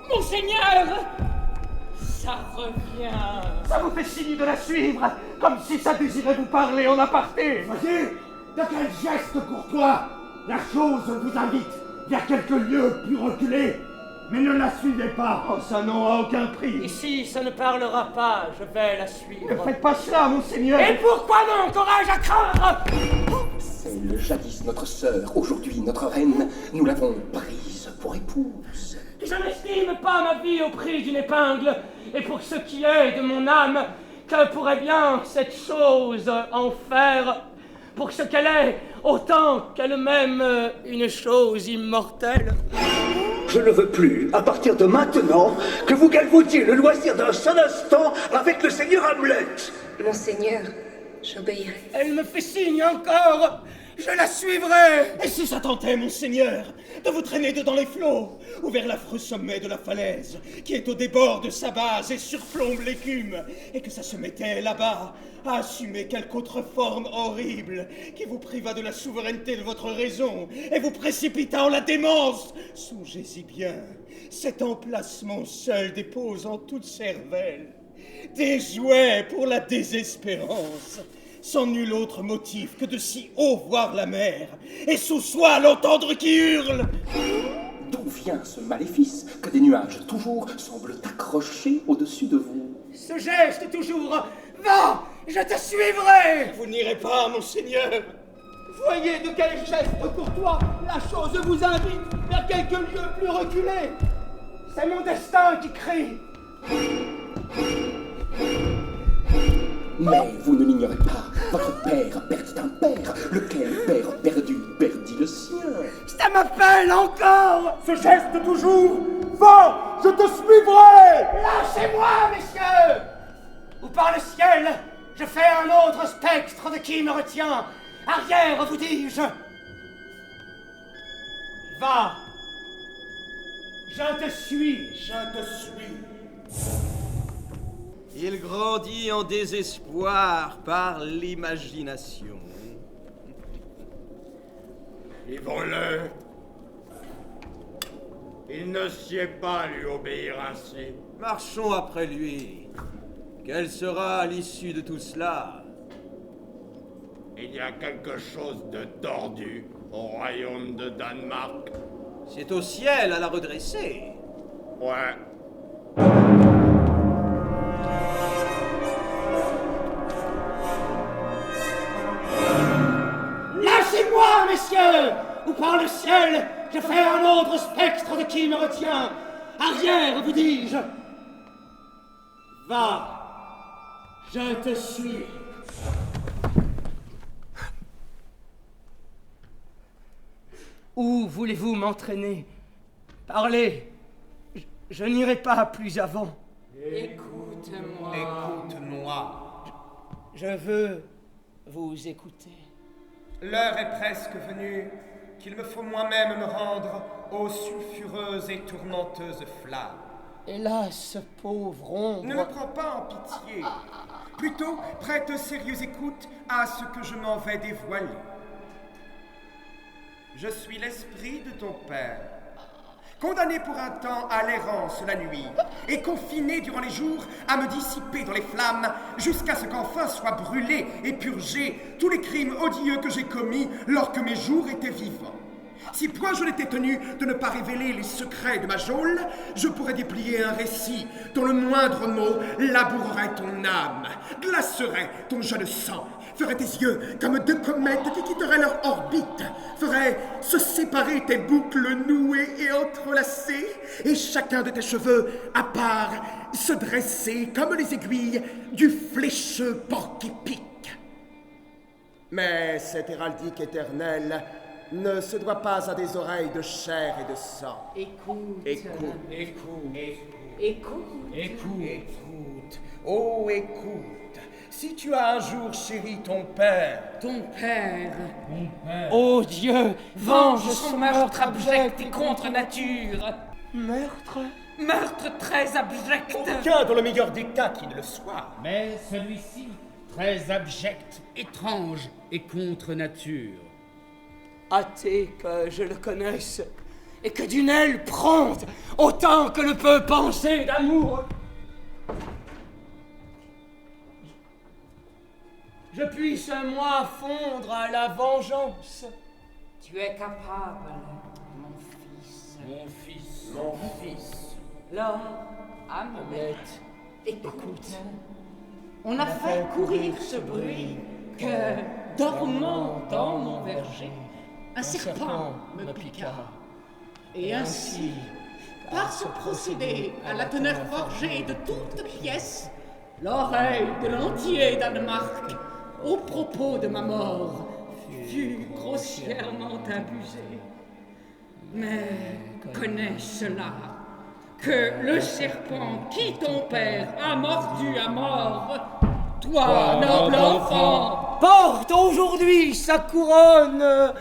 S9: monseigneur! Ça revient. Ça vous fait signe de la suivre, comme si ça désirait vous parler en aparté.
S8: Voyez, de quel geste courtois la chose vous invite vers quelques lieux plus reculés, mais ne la suivez pas.
S9: Oh, ça n'a aucun prix. Ici, ça ne parlera pas, je vais la suivre.
S8: Ne faites pas cela, monseigneur.
S9: Et pourquoi non? Courage à craindre.
S14: Celle jadis notre sœur, aujourd'hui notre reine, nous l'avons prise pour épouse.
S9: Je n'estime pas ma vie au prix d'une épingle, et pour ce qui est de mon âme, que pourrait bien cette chose en faire? Pour ce qu'elle est, autant qu'elle-même une chose immortelle.
S8: Je ne veux plus, à partir de maintenant, que vous galvaudiez le loisir d'un seul instant avec le seigneur Hamlet.
S13: Monseigneur, j'obéirai.
S9: Elle me fait signe encore.
S4: Je la suivrai! Et si ça tentait, mon seigneur, de vous traîner dedans les flots, ou vers l'affreux sommet de la falaise, qui est au débord de sa base et surplombe l'écume, et que ça se mettait là-bas à assumer quelque autre forme horrible, qui vous priva de la souveraineté de votre raison, et vous précipita en la démence! Songez-y bien, cet emplacement seul dépose en toute cervelle des jouets pour la désespérance, sans nul autre motif que de si haut voir la mer, et sous soi l'entendre qui hurle.
S14: D'où vient ce maléfice que des nuages toujours semblent accrochés au-dessus de vous?
S4: Ce geste toujours. Va, je te suivrai. Vous n'irez pas, mon seigneur.
S3: Voyez de quel geste courtois la chose vous invite vers quelques lieux plus reculés. C'est mon destin qui crie.
S14: Mais vous ne l'ignorez pas, votre père perdit un père, lequel père perdu perdit le sien.
S4: Ça m'appelle encore.
S8: Ce geste toujours. Va, je te suivrai.
S3: Lâchez-moi, messieurs. Ou par le ciel, je fais un autre spectre de qui me retient. Arrière, vous dis-je. Va. Je te suis.
S8: Je te suis.
S15: Il grandit en désespoir par l'imagination.
S5: Suivons-le. Il ne sied pas lui obéir ainsi.
S15: Marchons après lui. Quelle sera l'issue de tout cela?
S5: Il y a quelque chose de tordu au royaume de Danemark.
S15: C'est au ciel à la redresser.
S5: Ouais.
S3: Lâchez-moi, messieurs, ou par le ciel, je fais un autre spectre de qui me retient. Arrière, vous dis-je. Va, je te suis. Où voulez-vous m'entraîner? Parlez, je n'irai pas plus avant.
S12: Écoute-moi.
S16: Écoute-moi.
S3: Je veux vous écouter.
S16: L'heure est presque venue qu'il me faut moi-même me rendre aux sulfureuses et tourmenteuses flammes.
S3: Hélas, pauvre ombre.
S16: Ne me prends pas en pitié. Plutôt, prête sérieuse écoute à ce que je m'en vais dévoiler. Je suis l'esprit de ton père, condamné pour un temps à l'errance la nuit, et confiné durant les jours à me dissiper dans les flammes, jusqu'à ce qu'enfin soient brûlés et purgés tous les crimes odieux que j'ai commis lorsque mes jours étaient vivants. Si point je n'étais tenu de ne pas révéler les secrets de ma geôle, je pourrais déplier un récit dont le moindre mot labourerait ton âme, glacerait ton jeune sang, ferait tes yeux comme deux comètes qui quitteraient leur orbite, ferait se séparer tes boucles nouées et entrelacées, et chacun de tes cheveux, à part, se dresser comme les aiguilles du flécheux porc-épic. Mais cette héraldique éternelle ne se doit pas à des oreilles de chair et de sang.
S8: Écoute. Oh, écoute. Si tu as un jour chéri ton père...
S12: Ton père.
S3: Ô Dieu, venge son meurtre abject et contre nature. Meurtre? Meurtre très abject.
S4: Aucun dans le meilleur des cas qui ne le soit.
S3: Mais celui-ci, très abject, étrange et contre nature. Hâté que je le connaisse, et que d'une aile prompte, autant que ne peut penser d'amour. Je puisse, moi, fondre à la vengeance.
S12: Tu es capable, mon fils.
S3: Mon fils. Là, Hamlet, écoute. On a fait courir ce bruit que, dormant dans mon verger, un serpent me piqua. Et ainsi, par ce procédé à la teneur forgée de toutes pièces, l'oreille de l'entier Danemark, au propos de ma mort, fut grossièrement abusée. Mais connais cela, que le serpent qui ton père a mordu à mort, Toi, noble enfant,
S9: porte aujourd'hui sa couronne.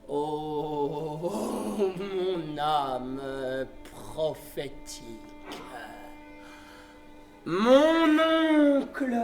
S9: Oh, mon âme prophétique. Mon oncle.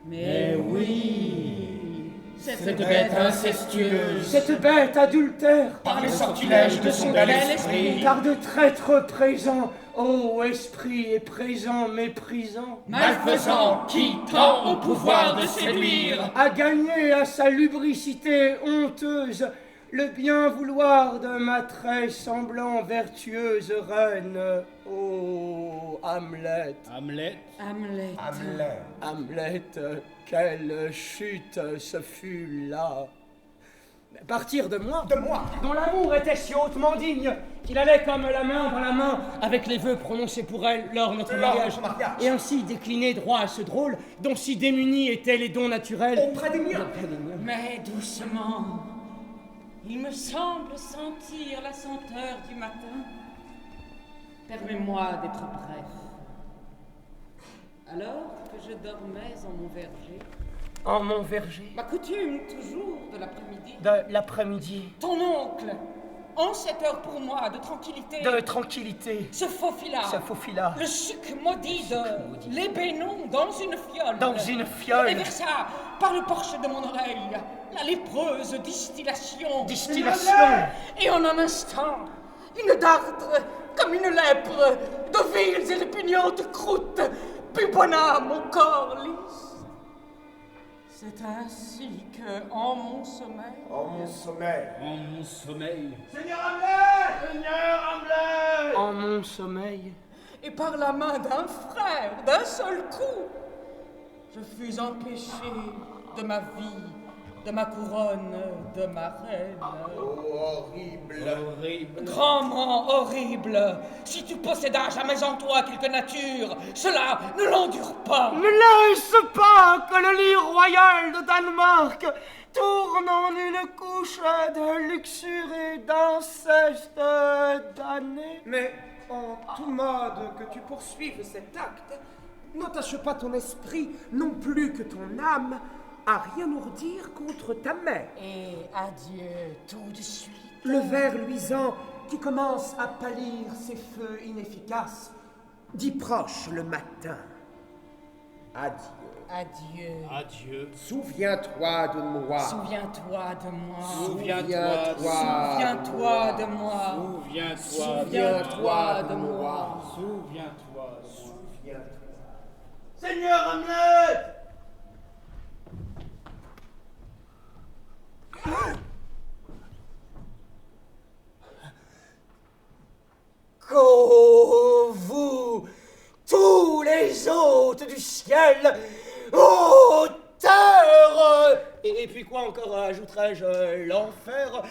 S3: Mais oui, cette bête incestueuse,
S9: cette bête adultère,
S3: par les sortilèges de son bel esprit,
S9: par de traîtres présents, ô esprit et présent méprisant,
S3: malfaisant qui tend au pouvoir de séduire,
S9: a gagné à sa lubricité honteuse le bien vouloir de ma très semblant vertueuse reine, ô Hamlet.
S3: Hamlet,
S9: quelle chute ce fut là. Partir de moi, dont l'amour était si hautement digne qu'il allait comme la main dans la main avec les vœux prononcés pour elle lors de notre mariage, et ainsi décliner droit à ce drôle dont si démunis étaient les dons naturels
S8: auprès des miens.
S3: Mais doucement, il me semble sentir la senteur du matin. Permets-moi d'être bref. Alors que je dormais en mon verger.
S9: En mon verger.
S3: Ma coutume, toujours, de l'après-midi.
S9: De l'après-midi.
S3: Ton oncle, en cette heure pour moi de tranquillité.
S9: De tranquillité.
S3: Se faufila. Le suc maudit de l'ébénon dans une fiole.
S9: Dans une fiole.
S3: Et versa par le porche de mon oreille la lépreuse distillation. Et en un instant, une dartre, comme une lèpre, de viles et répugnantes croûtes, puponna mon corps lisse. C'est ainsi que, en mon sommeil...
S6: Seigneur Hamlet!
S9: En mon sommeil...
S3: Et par la main d'un frère, d'un seul coup, je fus empêché de ma vie, de ma couronne, de ma reine.
S6: Oh, horrible!
S3: Grandement horrible! Si tu possédas jamais en toi quelque nature, cela ne l'endure pas!
S9: Ne laisse pas que le lit royal de Danemark tourne en une couche de luxure et d'inceste damné.
S7: Mais en tout mode que tu poursuives cet acte, n'entache pas ton esprit non plus que ton âme à rien ourdir contre ta mère.
S3: Et adieu tout de suite.
S7: Le ver luisant qui commence à pâlir ses feux inefficaces dit proche le matin.
S3: Adieu.
S7: Souviens-toi de moi.
S3: Souviens-toi de moi.
S6: Seigneur Hamlet!
S9: Qu'ô vous, tous les hôtes du ciel, ô terre, et puis quoi encore ajouterais-je, l'enfer.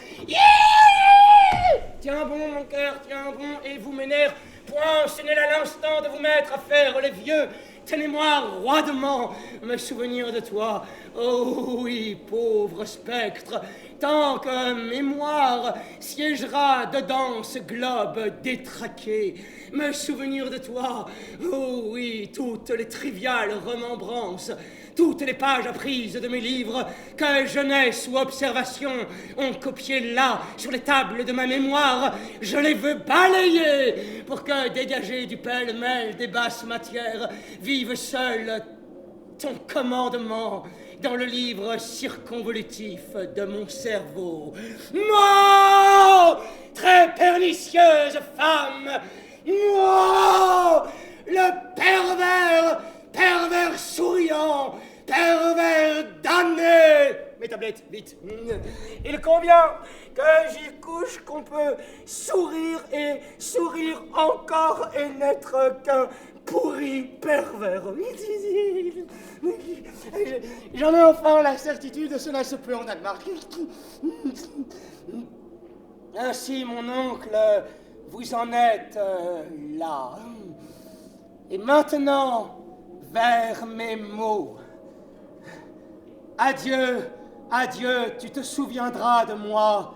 S9: Tiens bon mon cœur, tiens bon, et vous mes nerfs, point ce n'est là l'instant de vous mettre à faire les vieux. Tenez-moi roidement me souvenir de toi. Oh oui, pauvre spectre, tant que mémoire siégera dedans ce globe détraqué. Me souvenir de toi, oh oui, toutes les triviales remembrances, toutes les pages apprises de mes livres que jeunesse ou observation ont copiées là sur les tables de ma mémoire, je les veux balayer pour que, dégagé du pêle-mêle des basses matières, vive seul ton commandement dans le livre circonvolutif de mon cerveau. Moi, très pernicieuse femme, moi, le pervers souriant, pervers damné. Mes tablettes, vite. Il convient que j'y couche qu'on peut sourire et sourire encore et n'être qu'un pourri pervers. J'en ai enfin la certitude, cela se peut en Danemark. Ainsi, mon oncle, vous en êtes là. Et maintenant, vers mes mots. Adieu, adieu, tu te souviendras de moi.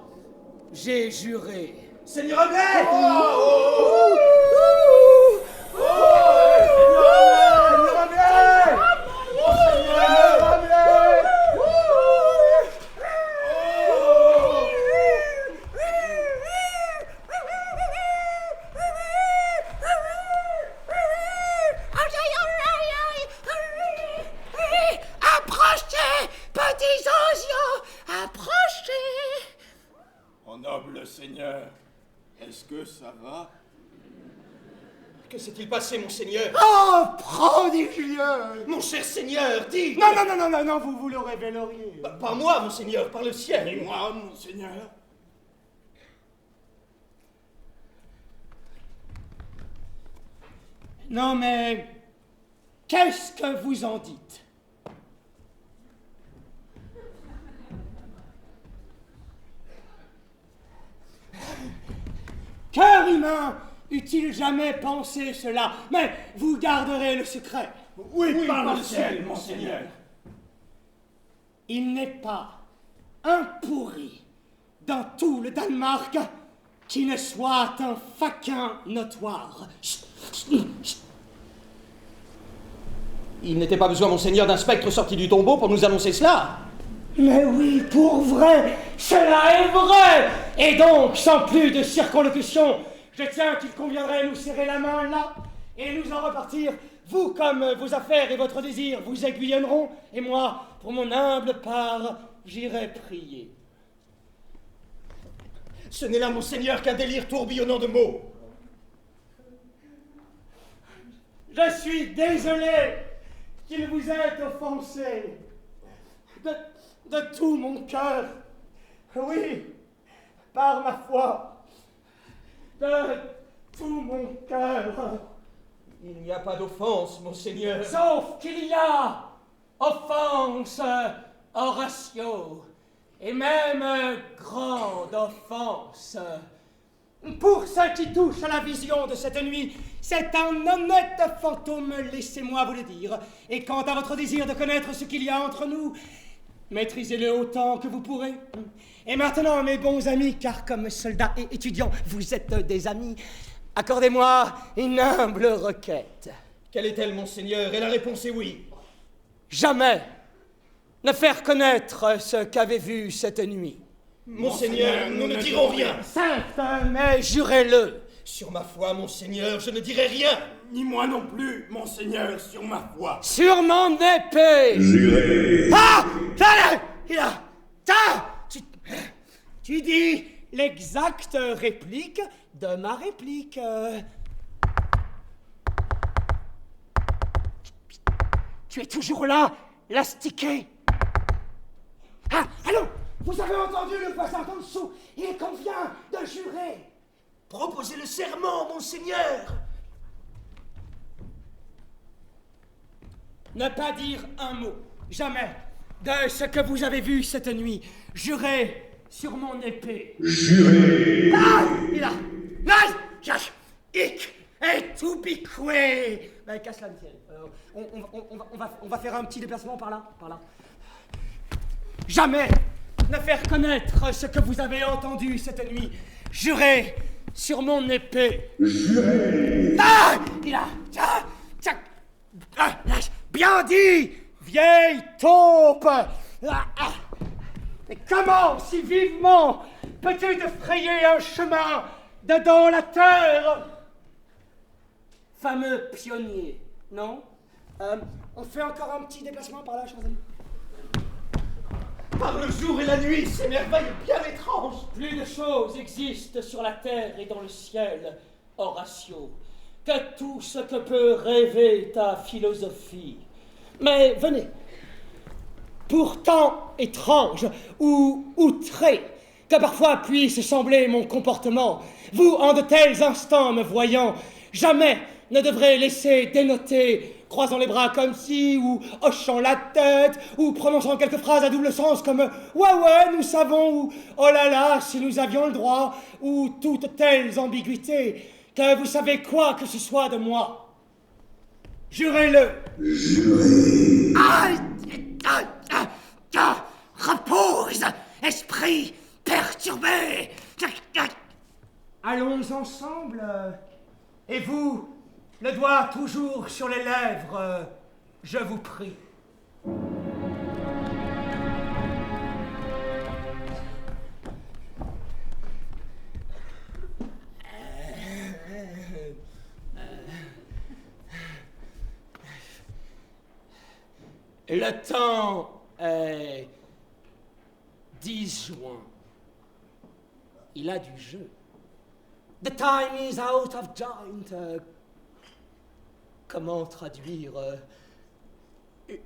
S9: J'ai juré.
S6: Seigneur Hamlet! que ça va?
S9: Que s'est-il passé, mon seigneur?
S8: Oh, prodigieux!
S9: Mon cher seigneur, dites!
S8: Non, vous le révéleriez.
S9: Pas moi, mon seigneur, par le ciel.
S6: Et moi, mon seigneur?
S8: Non, mais qu'est-ce que vous en dites? Cœur humain eût-il jamais pensé cela? Mais vous garderez le secret.
S6: Oui, par le ciel, mon seigneur.
S8: Il n'est pas un pourri dans tout le Danemark qui ne soit un faquin notoire. Chut, chut, chut.
S9: Il n'était pas besoin, mon seigneur, d'un spectre sorti du tombeau pour nous annoncer cela.
S8: Mais oui, pour vrai, cela est vrai. Et donc, sans plus de circonlocution, je tiens qu'il conviendrait nous serrer la main là et nous en repartir. Vous, comme vos affaires et votre désir vous aiguillonneront, et moi, pour mon humble part, j'irai prier.
S9: Ce n'est là, mon seigneur, qu'un délire tourbillonnant de mots.
S8: Je suis désolé qu'il vous ait offensé. De tout mon cœur. Oui, par ma foi. De tout mon cœur.
S9: Il n'y a pas d'offense, mon seigneur.
S8: Sauf qu'il y a offense, Horatio, et même grande offense. Pour ce qui touche à la vision de cette nuit, c'est un honnête fantôme, laissez-moi vous le dire. Et quant à votre désir de connaître ce qu'il y a entre nous, maîtrisez-le autant que vous pourrez. Et maintenant, mes bons amis, car comme soldats et étudiants, vous êtes des amis, accordez-moi une humble requête.
S9: Quelle est-elle, mon seigneur? Et la réponse est oui.
S8: Jamais ne faire connaître ce qu'avez vu cette nuit.
S9: Mon seigneur, nous ne dirons rien.
S8: Sainte, mais jurez-le.
S9: Sur ma foi, mon seigneur, je ne dirai rien.
S6: Ni moi non plus, mon seigneur, sur ma foi.
S8: Sur mon épée.
S1: Jurez.
S8: Ah! Tu dis l'exacte réplique de ma réplique. Tu es toujours là, l'astiqué. Ah, allons! Vous avez entendu le voisin d'en dessous. Il convient de jurer.
S9: Proposez le serment, mon seigneur.
S8: Ne pas dire un mot, jamais, de ce que vous avez vu cette nuit. Jurez sur mon épée.
S1: Jurez.
S8: Ah! Il a... Hic et tout piqué. Ben, casse la tienne. On va faire un petit déplacement par là, Jamais ne faire connaître ce que vous avez entendu cette nuit. Jurez sur mon épée.
S1: Jurez.
S8: Ah! Il a... Bien dit, vieille taupe. Mais comment, si vivement, peux-tu te frayer un chemin dedans la terre? Fameux pionnier, non? On fait encore un petit déplacement par là, chers amis.
S9: Par le jour et la nuit, ces merveilles bien étranges.
S8: Plus de choses existent sur la terre et dans le ciel, Horatio, que tout ce que peut rêver ta philosophie. Mais venez, pourtant étrange ou outré que parfois puisse sembler mon comportement, vous, en de tels instants me voyant, jamais ne devrez laisser dénoter, croisant les bras comme si, ou hochant la tête, ou prononçant quelques phrases à double sens comme « ouais, nous savons » ou « oh là là, si nous avions le droit » ou toutes telles ambiguïtés, que vous savez quoi que ce soit de moi. Jurez-le.
S1: Jurez.
S8: Repose, esprit perturbé. Allons ensemble. Et vous, le doigt toujours sur les lèvres, je vous prie. Le temps est 10 juin. Il a du jeu.
S9: The time is out of joint. Comment traduire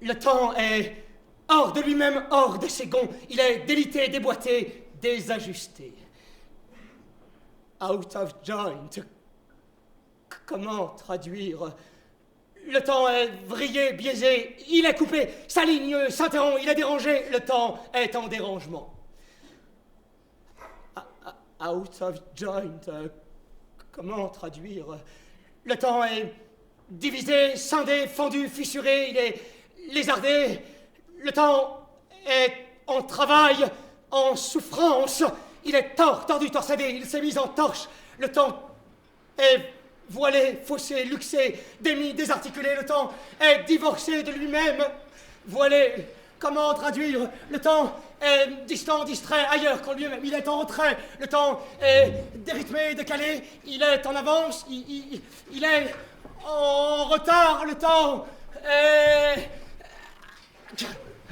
S9: Le temps est hors de lui-même, hors de ses gonds. Il est délité, déboîté, désajusté. Out of joint. Comment traduire Le temps est vrillé, biaisé, il est coupé, sa ligne s'interrompt, il est dérangé, le temps est en dérangement. Out of joint. Comment traduire Le temps est divisé, scindé, fendu, fissuré, il est lézardé. Le temps est en travail, en souffrance. Il est tordu, torsadé, il s'est mis en torche. Le temps est voilé, faussé, luxé, démis, désarticulé. Le temps est divorcé de lui-même. Voilé, comment traduire Le temps est distant, distrait, ailleurs qu'en lui-même. Il est en retrait. Le temps est dérythmé, décalé. Il est en avance. Il est en retard. Le temps est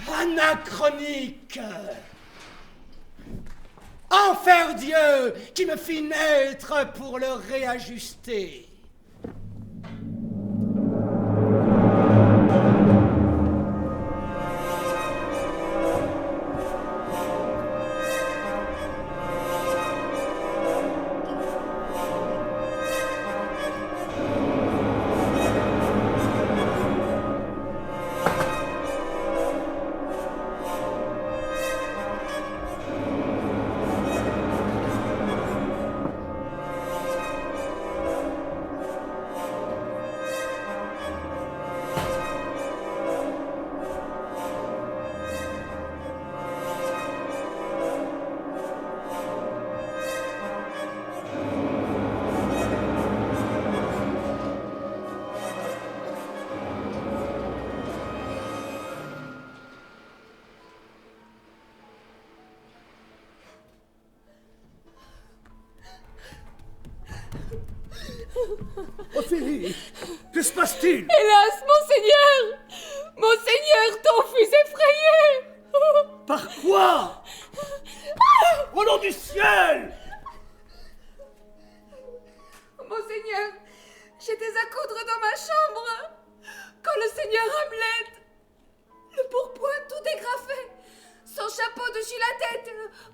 S9: anachronique. Enfer Dieu qui me fit naître pour le réajuster.
S8: Ophélie, que se passe-t-il?
S10: Hélas, monseigneur! Monseigneur, ton fils effrayé!
S8: Par quoi? Au nom du ciel!
S2: Monseigneur, j'étais à coudre dans ma chambre quand le seigneur Hamlet, le pourpoint tout dégrafé, son chapeau dessus la tête,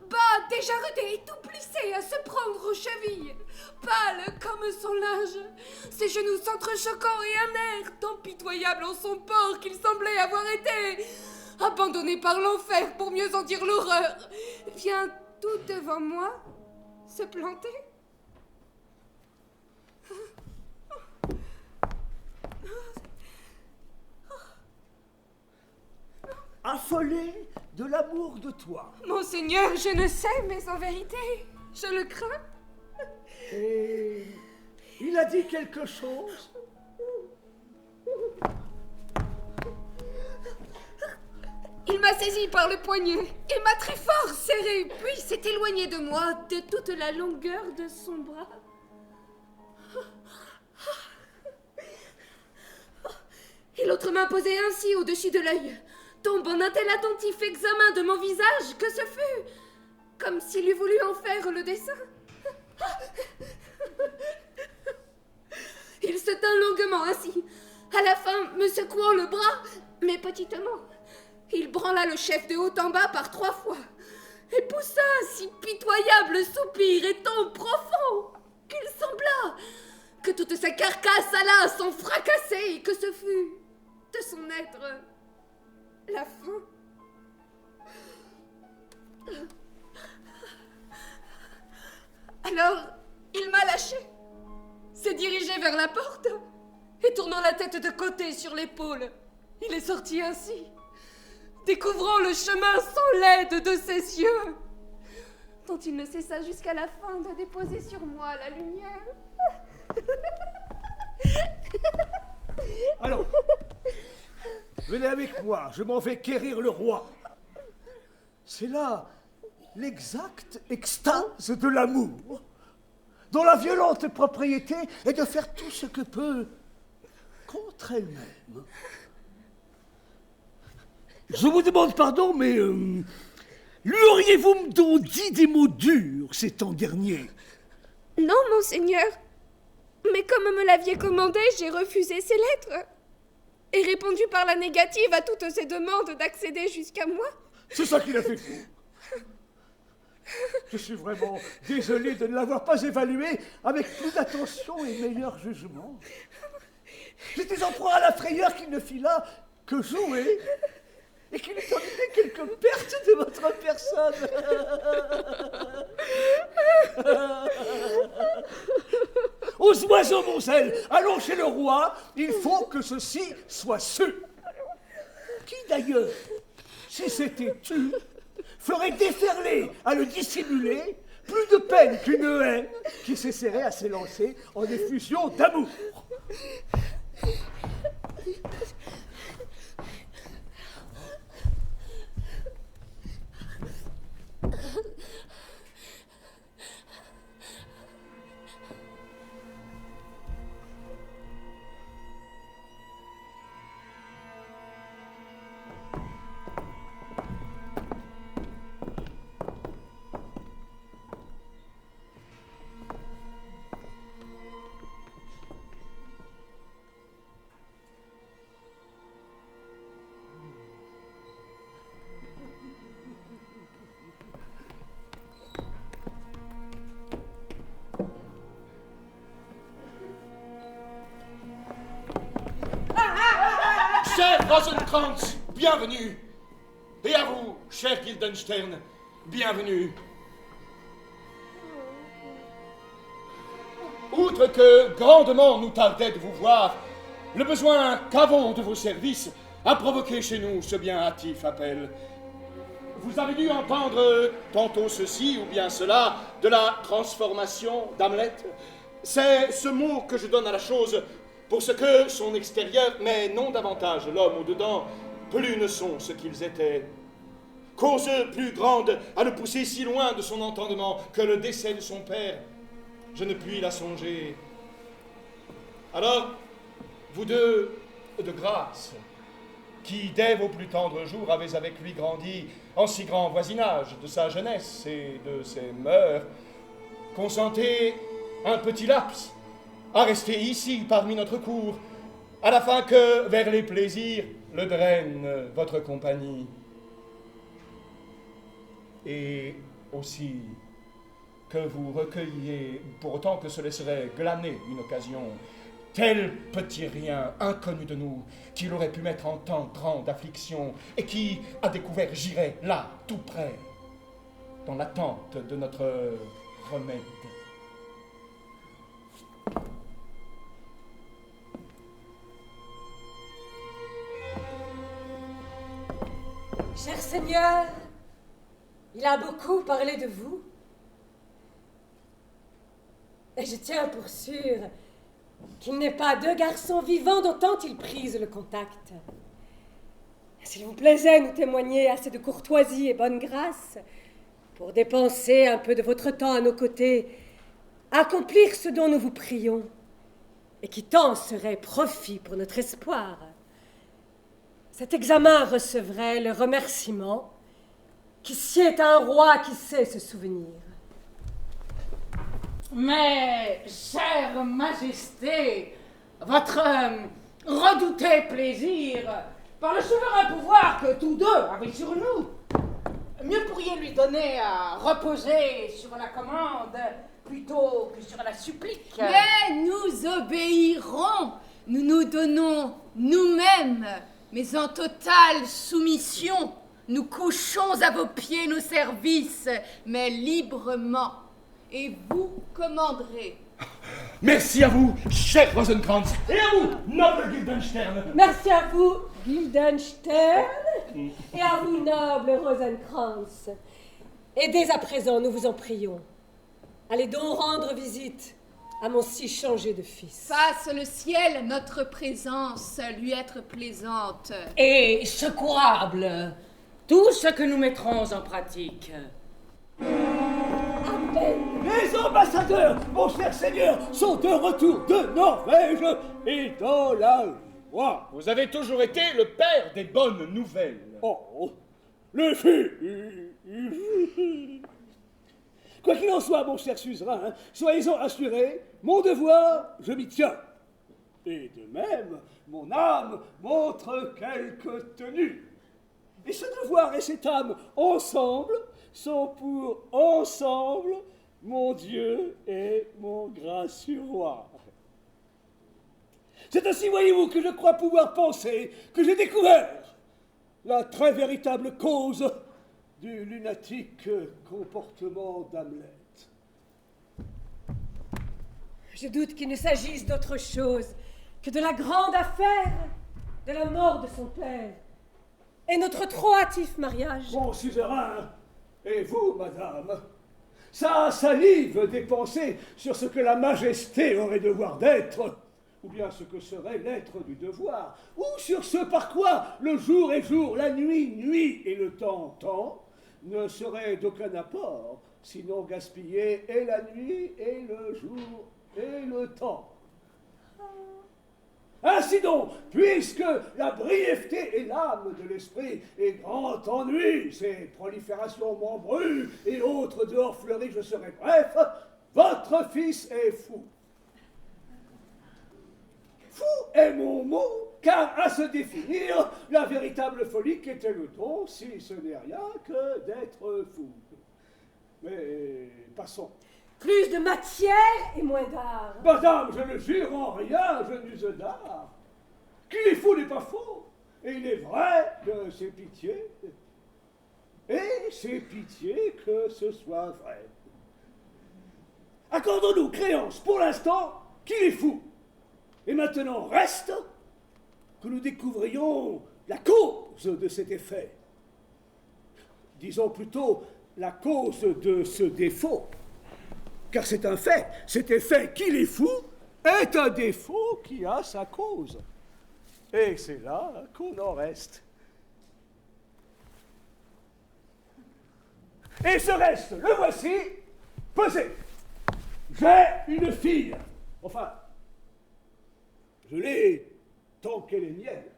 S2: bas, déjà ridé et tout plissé à se prendre aux chevilles, pâle comme son linge, ses genoux s'entrechoquant et un air tant pitoyable en son port qu'il semblait avoir été abandonné par l'enfer pour mieux en dire l'horreur, vient tout devant moi se planter.
S8: Affolé de l'amour de toi.
S2: Monseigneur, je ne sais, mais en vérité, je le crains.
S8: Et il a dit quelque chose?
S2: Il m'a saisi par le poignet et m'a très fort serré, puis s'est éloigné de moi de toute la longueur de son bras. Et l'autre main posée ainsi au-dessus de l'œil tombe en un tel attentif examen de mon visage que ce fut comme s'il eût voulu en faire le dessin. Il se tint longuement ainsi, à la fin me secouant le bras, mais petitement. Il branla le chef de haut en bas par 3 fois, et poussa un si pitoyable soupir et tant profond qu'il sembla que toute sa carcasse alla s'en fracasser et que ce fut de son être la fin. Alors, il m'a lâché, s'est dirigé vers la porte, et tournant la tête de côté sur l'épaule, il est sorti ainsi, découvrant le chemin sans l'aide de ses yeux, dont il ne cessa jusqu'à la fin de déposer sur moi la lumière.
S8: Allons, venez avec moi, je m'en vais quérir le roi. C'est là l'exacte extase de l'amour, dont la violente propriété est de faire tout ce que peut contre elle-même. Je vous demande pardon, mais lui auriez-vous donc dit des mots durs ces temps derniers?
S17: Non, monseigneur. Mais comme me l'aviez commandé, j'ai refusé ces lettres. Et répondu par la négative à toutes ces demandes d'accéder jusqu'à moi.
S8: C'est ça qui l'a fait fou. Je suis vraiment désolé de ne l'avoir pas évalué avec plus d'attention et meilleur jugement. J'étais en proie à la frayeur qu'il ne fit là que jouer et qu'il eût en été quelques pertes de votre personne. Aux oiseaux, Monselle, allons chez le roi, il faut que ceci soit su. Qui d'ailleurs, si c'était tu, ferait déferler à le dissimuler plus de peine qu'une haine qui s'essaierait à s'élancer en effusion d'amour.
S6: Cher Rosenkrantz, bienvenue. Et à vous, cher Guildenstern, bienvenue. Outre que grandement nous tardait de vous voir, le besoin qu'avons de vos services a provoqué chez nous ce bien hâtif appel. Vous avez dû entendre tantôt ceci ou bien cela de la transformation d'Hamlet. C'est ce mot que je donne à la chose pour ce que son extérieur, mais non davantage l'homme au-dedans, plus ne sont ce qu'ils étaient. Cause plus grande à le pousser si loin de son entendement que le décès de son père. Je ne puis la songer. Alors, vous deux, de grâce, qui dès vos plus tendres jours avez avec lui grandi en si grand voisinage de sa jeunesse et de ses mœurs, consentez un petit laps à rester ici parmi notre cour, à la fin que, vers les plaisirs, le draine votre compagnie. Et aussi que vous recueilliez, pour autant que ce laisserait glaner une occasion, tel petit rien inconnu de nous, qu'il aurait pu mettre en tant grande affliction, et qui, à découvert, j'irait là, tout près, dans l'attente de notre remède.
S10: Cher Seigneur, il a beaucoup parlé de vous. Et je tiens pour sûr qu'il n'est pas deux garçons vivants dont il prise le contact. S'il vous plaisait nous témoigner assez de courtoisie et bonne grâce pour dépenser un peu de votre temps à nos côtés, accomplir ce dont nous vous prions, et qui tant serait profit pour notre espoir. Cet examen recevrait le remerciement qui sied à un roi qui sait se souvenir.
S3: Mais, chère majesté, votre redouté plaisir, par le souverain pouvoir que tous deux avez sur nous, mieux pourriez lui donner à reposer sur la commande plutôt que sur la supplique.
S2: Mais nous obéirons, nous nous donnons nous-mêmes, mais en totale soumission. Nous couchons à vos pieds nos services, mais librement. Et vous commanderez.
S6: Merci à vous, cher Rosenkrantz, et à vous, noble Guildenstern.
S10: Merci à vous, Guildenstern, et à vous, noble Rosenkrantz. Et dès à présent, nous vous en prions, allez donc rendre visite à mon si changé de fils.
S2: Fasse le ciel notre présence lui être plaisante.
S3: Et secourable, tout ce que nous mettrons en pratique.
S8: Les ambassadeurs, mon cher Seigneur, sont de retour de Norvège et dans la joie.
S6: Vous avez toujours été le père des bonnes nouvelles.
S8: Oh, le fils. Quoi qu'il en soit, mon cher suzerain, soyez-en assurés, mon devoir, je m'y tiens. Et de même, mon âme montre quelque tenue. Et ce devoir et cette âme, ensemble, sont pour ensemble mon Dieu et mon gracieux roi. C'est ainsi, voyez-vous, que je crois pouvoir penser que j'ai découvert la très véritable cause du lunatique comportement d'Hamlet.
S10: Je doute qu'il ne s'agisse d'autre chose que de la grande affaire de la mort de son père et notre trop hâtif mariage.
S8: Mon suzerain, et vous, madame, sa salive dépensée sur ce que la majesté aurait devoir d'être, ou bien ce que serait l'être du devoir, ou sur ce par quoi le jour est jour, la nuit nuit et le temps temps, ne serait d'aucun apport, sinon gaspiller et la nuit et le jour et le temps. Ainsi donc, puisque la brièveté est l'âme de l'esprit et grand ennui, ces proliférations membrues et autres dehors fleuris, je serai bref, votre fils est fou. Fou est mon mot, car à se définir, la véritable folie qu'était le don, si ce n'est rien que d'être fou. Mais passons.
S10: Plus de matière et moins d'art.
S8: Madame, je le jure, en rien je n'use d'art. Qu'il est fou n'est pas faux. Et il est vrai que c'est pitié. Et c'est pitié que ce soit vrai. Accordons-nous créance pour l'instant qu'il est fou. Et maintenant reste que nous découvrions la cause de cet effet. Disons plutôt la cause de ce défaut. Car c'est un fait, cet effet qu'il est fou est un défaut qui a sa cause. Et c'est là qu'on en reste. Et ce reste, le voici, pesé. J'ai une fille. Enfin, je l'ai tant qu'elle est mienne.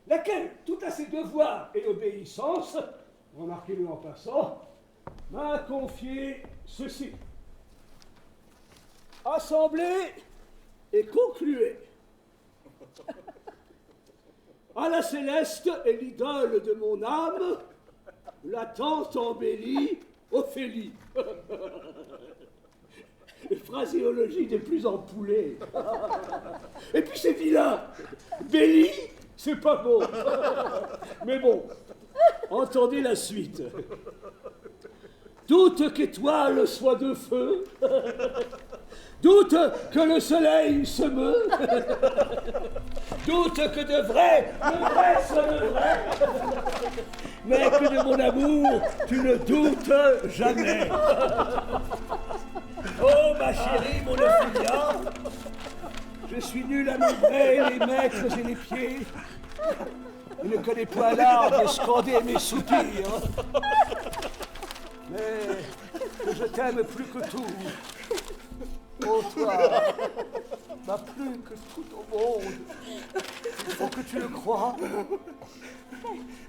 S8: Laquelle, tout à ses devoirs et obéissance, remarquez-le en passant, m'a confié ceci. Assemblée et concluez. À la céleste et l'idole de mon âme, la tante embellie, Ophélie. Phraséologie des plus empoulées. Et puis c'est vilain. Bélie, c'est pas beau. Mais bon, entendez la suite. Doute qu'étoile soit de feu, doute que le soleil se meut, doute que de vrai, le vrai soit le vrai, mais que de mon amour, tu ne doutes jamais. Oh, ma chérie, mon Ophélia, je suis nul à nombrer les maîtres et les pieds. Je ne connais point l'art de scander mes soupirs. Mais que je t'aime plus que tout. Oh, toi, bah plus que tout au monde. Il faut que tu le crois.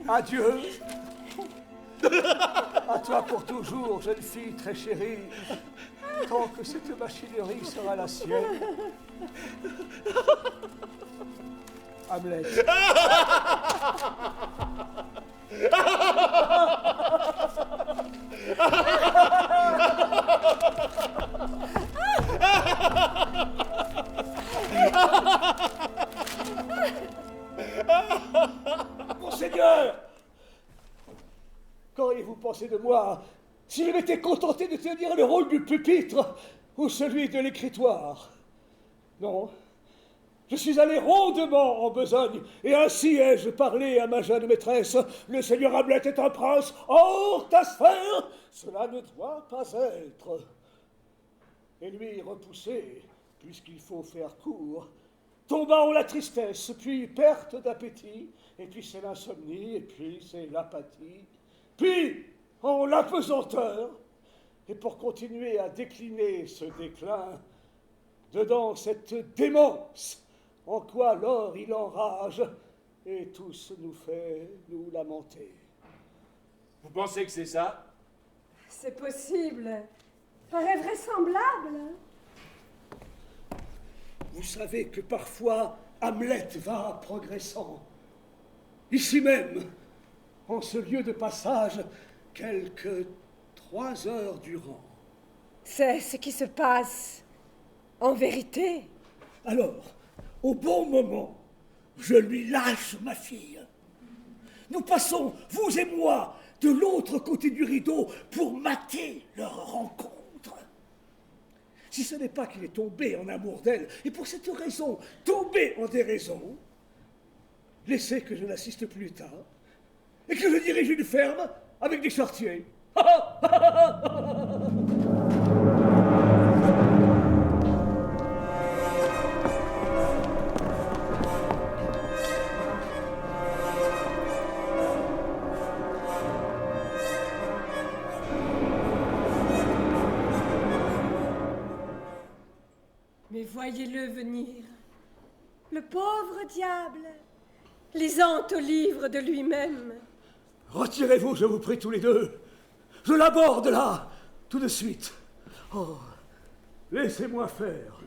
S8: Adieu. À toi pour toujours, jeune fille très chérie, tant que cette machinerie sera la sienne. Hamlet. Monseigneur, qu'auriez-vous pensé de moi si je m'étais contenté de tenir le rôle du pupitre ou celui de l'écritoire? Non, je suis allé rondement en besogne, et ainsi ai-je parlé à ma jeune maîtresse. Le seigneur Hamlet est un prince hors ta sphère, cela ne doit pas être. Et lui, repoussé, puisqu'il faut faire court, tomba en la tristesse, puis perte d'appétit, et puis c'est l'insomnie, et puis c'est l'apathie, puis en l'apesanteur, et pour continuer à décliner ce déclin, dedans cette démence, en quoi l'or il enrage, et tous nous fait nous lamenter.
S15: Vous pensez que c'est ça?
S10: C'est possible. Paraît vraisemblable.
S8: Vous savez que parfois Hamlet va progressant. Ici même, en ce lieu de passage, quelques 3 heures durant.
S10: C'est ce qui se passe en vérité.
S8: Alors, au bon moment, je lui lâche ma fille. Nous passons, vous et moi, de l'autre côté du rideau pour mater leur rencontre. Si ce n'est pas qu'il est tombé en amour d'elle, et pour cette raison, tombé en déraison, laissez que je l'assiste plus tard, et que je dirige une ferme avec des charretiers.
S10: Mais voyez-le venir, le pauvre diable, lisant au livre de lui-même.
S8: Retirez-vous, je vous prie tous les deux. Je l'aborde là, tout de suite. Oh, laissez-moi faire.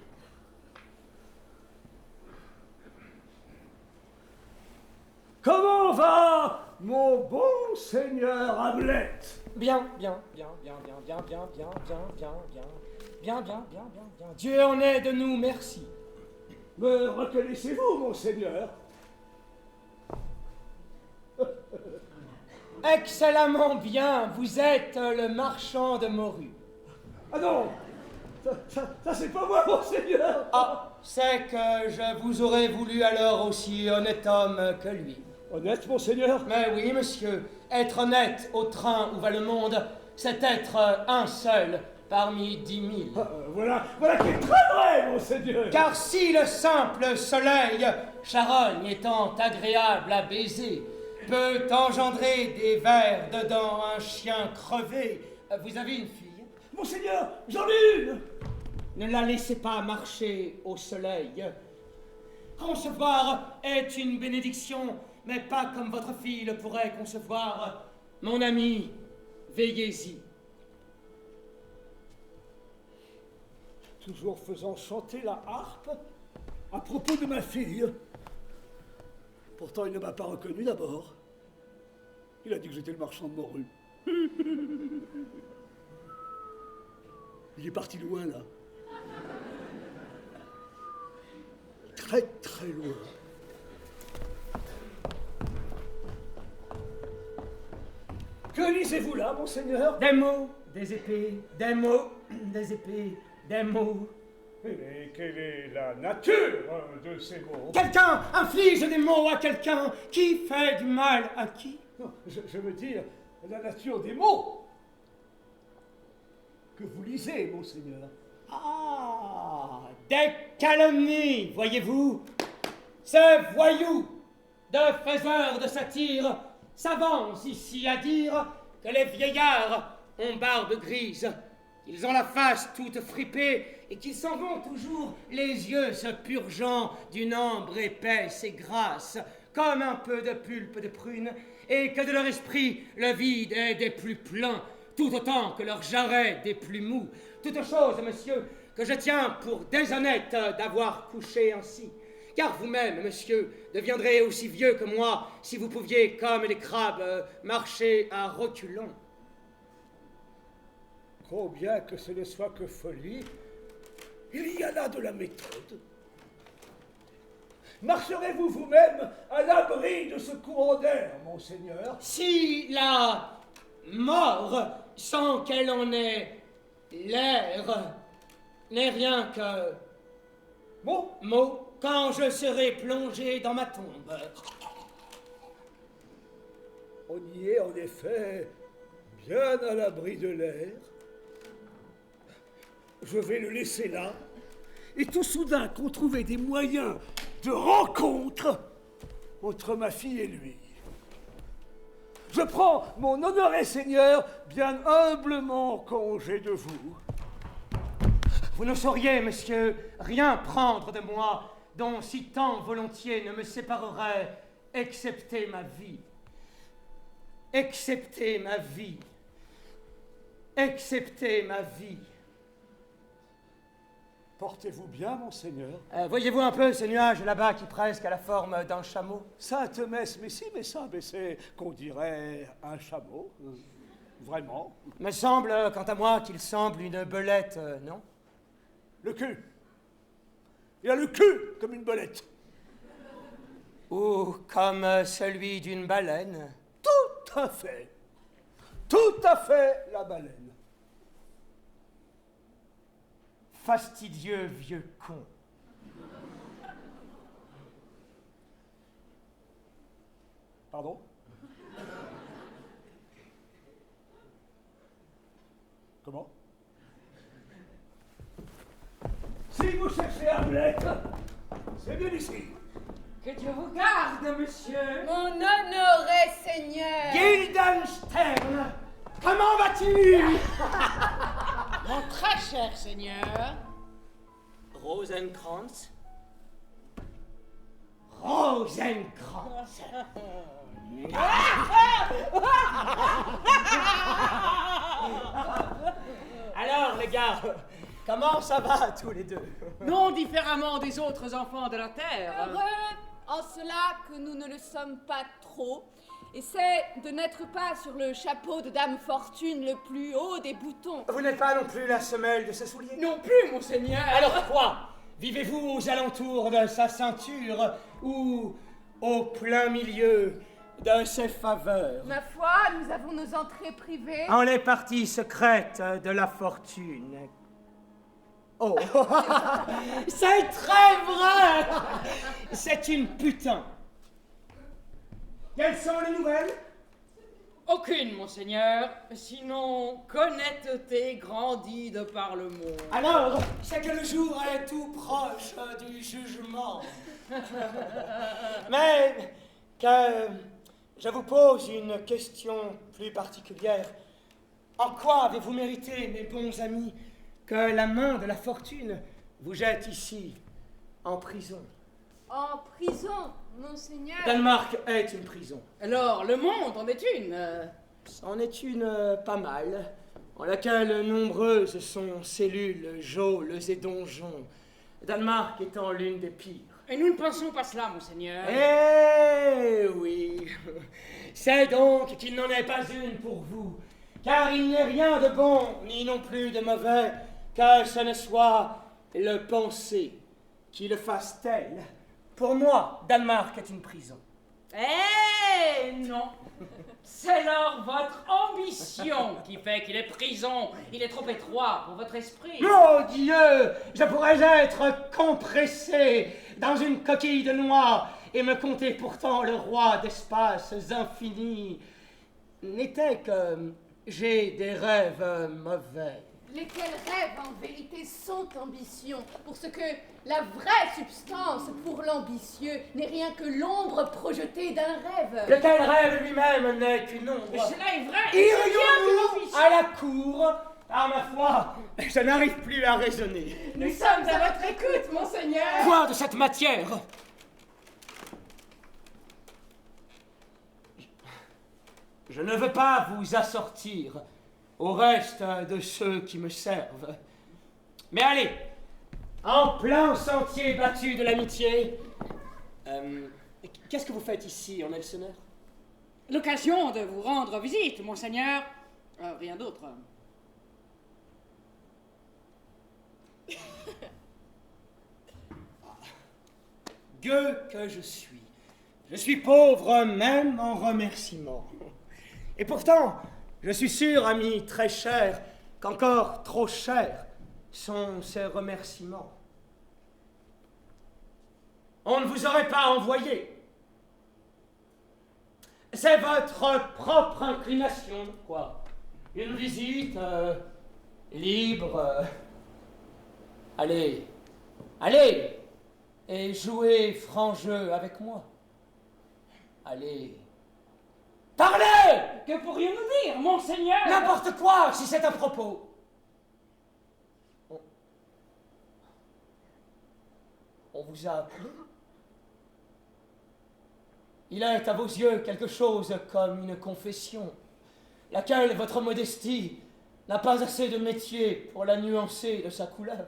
S8: Comment va mon bon seigneur Hamlet?
S9: Bien. Dieu en est de nous, merci.
S8: Me reconnaissez-vous, mon seigneur?
S9: Excellemment bien, vous êtes le marchand de morues.
S8: Ah non, ça c'est pas moi, mon seigneur.
S9: Ah, c'est que je vous aurais voulu alors aussi honnête homme que lui.
S8: Honnête, mon seigneur?
S9: Mais oui, monsieur, être honnête au train où va le monde, c'est être un seul parmi 10 000.
S8: Voilà qui est très vrai, mon seigneur.
S9: Car si le simple soleil, charogne étant agréable à baiser, peut engendrer des vers dedans un chien crevé, vous avez une fille?
S8: Monseigneur, j'en ai une.
S9: Ne la laissez pas marcher au soleil. Concevoir est une bénédiction, mais pas comme votre fille le pourrait concevoir. Mon ami, veillez-y.
S8: Toujours faisant chanter la harpe à propos de ma fille. Pourtant, il ne m'a pas reconnu d'abord. Il a dit que j'étais le marchand de morues. Il est parti loin, là. Très, très loin. Que lisez-vous là, monseigneur?
S9: Des mots, des épées, des mots, des épées, des mots.
S8: Et quelle est la nature de ces mots?
S9: Quelqu'un inflige des mots à quelqu'un. Qui fait du mal à qui?
S8: Non, je veux dire la nature des mots que vous lisez, monseigneur.
S9: Ah, des calomnies, voyez-vous. Ce voyou de faiseur de satire s'avance ici à dire que les vieillards ont barbe grise, qu'ils ont la face toute fripée et qu'ils s'en vont toujours les yeux se purgeant d'une ambre épaisse et grasse, comme un peu de pulpe de prune, et que de leur esprit le vide est des plus pleins, tout autant que leur jarret des plus mous. Toute chose, monsieur, que je tiens pour déshonnête d'avoir couché ainsi. Car vous-même, monsieur, deviendrez aussi vieux que moi si vous pouviez, comme les crabes, marcher à reculons.
S8: Combien que ce ne soit que folie, il y a là de la méthode. Marcherez-vous vous-même à l'abri de ce courant d'air, monseigneur?
S9: Si la mort, sans qu'elle en ait l'air, n'est rien que mot, quand je serai plongé dans ma tombe.
S8: On y est en effet bien à l'abri de l'air. Je vais le laisser là, et tout soudain qu'on trouvait des moyens de rencontre entre ma fille et lui. Je prends mon honoré seigneur bien humblement congé de vous.
S9: Vous ne sauriez, monsieur, rien prendre de moi dont si tant volontiers ne me séparerait, excepté ma vie. Excepté ma vie. excepté ma vie.
S8: Portez-vous bien, monseigneur?
S9: Voyez-vous un peu ce nuage là-bas qui presque a la forme d'un chameau?
S8: Sainte messe, mais si, mais ça, mais c'est qu'on dirait un chameau. Vraiment.
S9: Me semble, quant à moi, qu'il semble une belette, non?
S8: Le cul. Il a le cul comme une belette.
S9: Ou comme celui d'une baleine.
S8: Tout à fait. Tout à fait la baleine.
S9: Fastidieux vieux con.
S8: Pardon? Comment? Si vous cherchez Hamlet, c'est bien ici.
S3: Que Dieu vous garde, monsieur.
S2: Mon honoré seigneur.
S9: Guildenstern, comment vas-tu?
S12: Mon très cher seigneur.
S9: Rosenkrantz. Rosenkrantz. Alors, les gars, comment ça va tous les deux?
S3: Non différemment des autres enfants de la terre.
S2: Heureux en cela que nous ne le sommes pas trop. Et c'est de n'être pas sur le chapeau de Dame Fortune le plus haut des boutons.
S9: Vous n'êtes pas non plus la semelle de ses souliers?
S3: Non plus, monseigneur.
S9: Alors quoi? Vivez-vous aux alentours de sa ceinture ou au plein milieu de ses faveurs?
S2: Ma foi, nous avons nos entrées privées.
S9: En les parties secrètes de la fortune. Oh, c'est très vrai! C'est une putain. Quelles sont les nouvelles?
S3: Aucune, monseigneur. Sinon, qu'honnêteté grandie de par le monde.
S9: Alors, c'est que le jour est tout proche du jugement. Mais que je vous pose une question plus particulière. En quoi avez-vous mérité, mes bons amis, que la main de la fortune vous jette ici, en prison?
S2: En prison, monseigneur.
S9: Danemark est une prison.
S3: Alors, le monde en est une.
S9: C'en est une pas mal, en laquelle nombreuses sont cellules, geôles et donjons, Danemark étant l'une des pires.
S3: Et nous ne pensons pas cela, monseigneur.
S9: Eh oui, c'est donc qu'il n'en est pas une pour vous, car il n'est rien de bon, ni non plus de mauvais, que ce ne soit le penser qui le fasse tel. Pour moi, Danemark est une prison.
S3: Eh non. C'est alors votre ambition qui fait qu'il est prison. Il est trop étroit pour votre esprit.
S9: Mon Dieu, je pourrais être compressé dans une coquille de noix et me compter pourtant le roi d'espaces infinis. N'était que j'ai des rêves mauvais.
S2: Lesquels rêves en vérité sont ambition, pour ce que la vraie substance pour l'ambitieux n'est rien que l'ombre projetée d'un rêve.
S9: Lequel rêve lui-même n'est qu'une ombre.
S3: Mais cela est vrai.
S9: Irions-nous à la cour? Par ma foi, je n'arrive plus à raisonner.
S2: Nous sommes à votre écoute, monseigneur.
S9: Quoi de cette matière? Je ne veux pas vous assortir au reste de ceux qui me servent. Mais allez, en plein sentier battu de l'amitié, qu'est-ce que vous faites ici, en Elseneur?
S3: L'occasion de vous rendre visite, monseigneur. Rien d'autre.
S9: Gueux que je suis pauvre même en remerciements. Et pourtant, je suis sûr, ami très cher, qu'encore trop chers sont ces remerciements. On ne vous aurait pas envoyé. C'est votre propre inclination, quoi. Une visite libre. Allez, allez, et jouez franc jeu avec moi. Allez. Parlez!
S3: Que pourrions-nous dire, monseigneur?
S9: N'importe quoi, si c'est à propos. On vous a appelé? Il est à vos yeux quelque chose comme une confession, laquelle votre modestie n'a pas assez de métier pour la nuancer de sa couleur.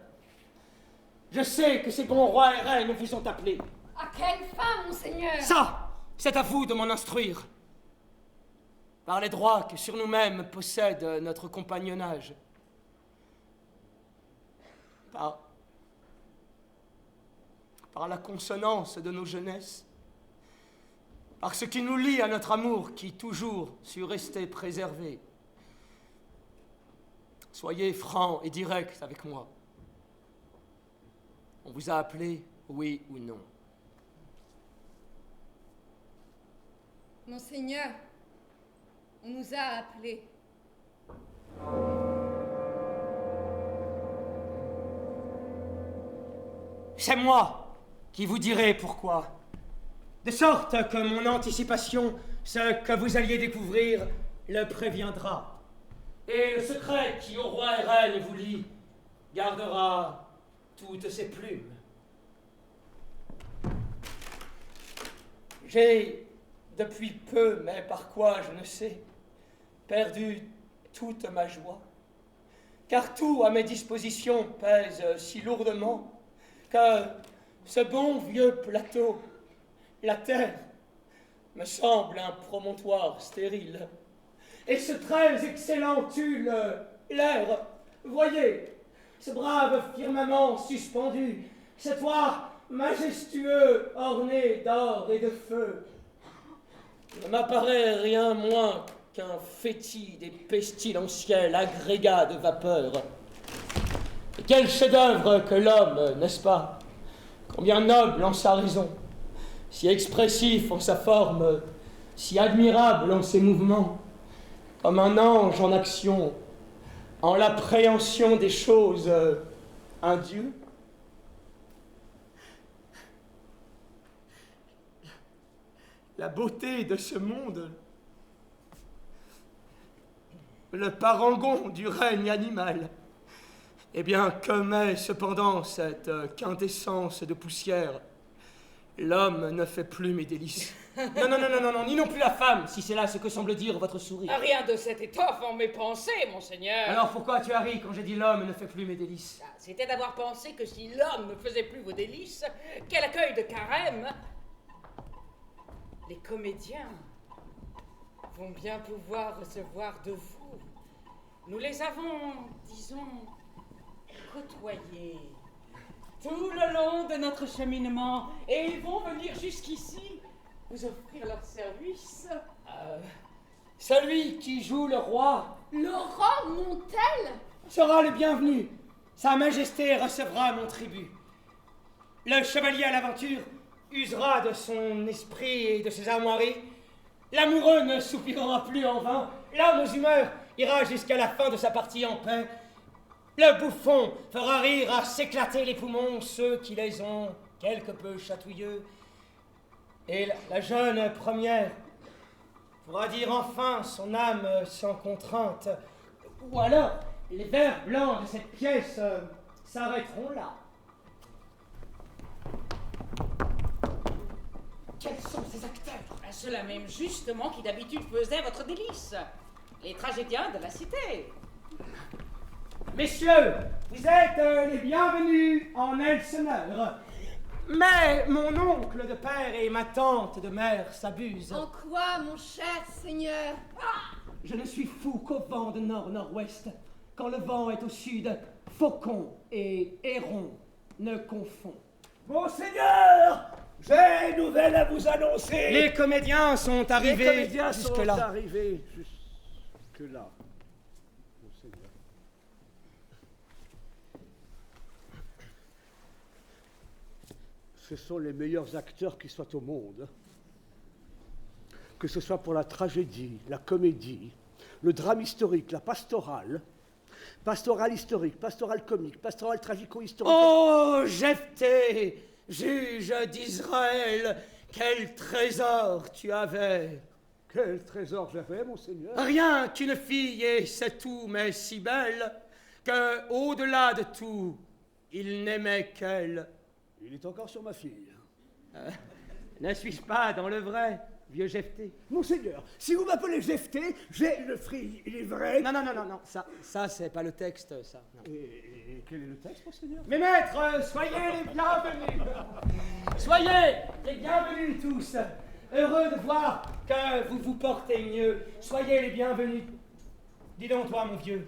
S9: Je sais que ces bons rois et reines vous ont appelés.
S2: À quelle fin, monseigneur?
S9: Ça, c'est à vous de m'en instruire. Par les droits que sur nous-mêmes possède notre compagnonnage. Par la consonance de nos jeunesses. Par ce qui nous lie à notre amour qui toujours sut rester préservé. Soyez franc et direct avec moi. On vous a appelé, oui ou non?
S2: Monseigneur, on nous a appelés.
S9: C'est moi qui vous dirai pourquoi. De sorte que mon anticipation, ce que vous alliez découvrir, le préviendra. Et le secret qui au roi et reine vous lie, gardera toutes ses plumes. J'ai, depuis peu, mais par quoi je ne sais, perdu toute ma joie, car tout à mes dispositions pèse si lourdement que ce bon vieux plateau, la terre, me semble un promontoire stérile. Et ce très excellent tulle, l'air, voyez, ce brave firmament suspendu, ce toit majestueux orné d'or et de feu, ne m'apparaît rien moins qu'un fétide et pestilentiel agrégat de vapeur. Et quel chef-d'œuvre que l'homme, n'est-ce pas? Combien noble en sa raison, si expressif en sa forme, si admirable en ses mouvements, comme un ange en action, en l'appréhension des choses, un Dieu. La beauté de ce monde, le parangon du règne animal. Eh bien, comme est cependant cette quintessence de poussière, l'homme ne fait plus mes délices. Non, ni non plus la femme, si c'est là ce que semble dire votre sourire.
S3: Rien de cette étoffe en mes pensées, monseigneur.
S9: Alors pourquoi tu as ri quand j'ai dit l'homme ne fait plus mes délices?
S3: C'était d'avoir pensé que si l'homme ne faisait plus vos délices, quel accueil de carême! Les comédiens vont bien pouvoir recevoir de vous. Nous les avons, disons, côtoyés tout le long de notre cheminement, et ils vont venir jusqu'ici vous offrir leur service.
S9: Celui qui joue le roi,
S2: Laurent Montel,
S9: sera le bienvenu. Sa Majesté recevra mon tribut. Le chevalier à l'aventure usera de son esprit et de ses armoiries. L'amoureux ne soupirera plus en vain. L'homme aux humeurs ira jusqu'à la fin de sa partie en paix. Le bouffon fera rire à s'éclater les poumons ceux qui les ont quelque peu chatouilleux. Et la jeune première pourra dire enfin son âme sans contrainte. Ou alors, les vers blancs de cette pièce s'arrêteront là. Quels sont ces acteurs?
S3: Ceux-là même justement qui d'habitude faisaient votre délice. Les tragédiens de la cité.
S9: Messieurs, vous êtes les bienvenus en Elseneur. Mais mon oncle de père et ma tante de mère s'abusent.
S2: En quoi, mon cher seigneur?
S9: Je ne suis fou qu'au vent de nord-nord-ouest. Quand le vent est au sud, faucon et héron ne confond.
S8: Monseigneur, j'ai une nouvelle à vous annoncer.
S9: Les comédiens sont arrivés jusque-là.
S8: Sont arrivés jusque-là. Monseigneur. Ce sont les meilleurs acteurs qui soient au monde. Que ce soit pour la tragédie, la comédie, le drame historique, la pastorale historique, pastorale comique, pastorale tragico-historique.
S9: Oh, Jephthé, juge d'Israël, quel trésor tu avais!
S8: Quel trésor j'avais, monseigneur?
S9: Rien qu'une fille, et c'est tout, mais si belle, que, au-delà de tout, il n'aimait qu'elle.
S8: Il est encore sur ma fille.
S9: Ne suis-je pas dans le vrai?
S18: vieux Jephté.
S8: Monseigneur, si vous m'appelez Jephté, j'ai une fille, il est vrai.
S18: Non, ça c'est pas le texte, ça. Non.
S8: Et quel est le texte, monseigneur?
S18: Mes maîtres, soyez les bienvenus. Soyez les bienvenus tous. Heureux de voir que vous vous portez mieux. Soyez les bienvenus. Dis donc, toi, mon vieux,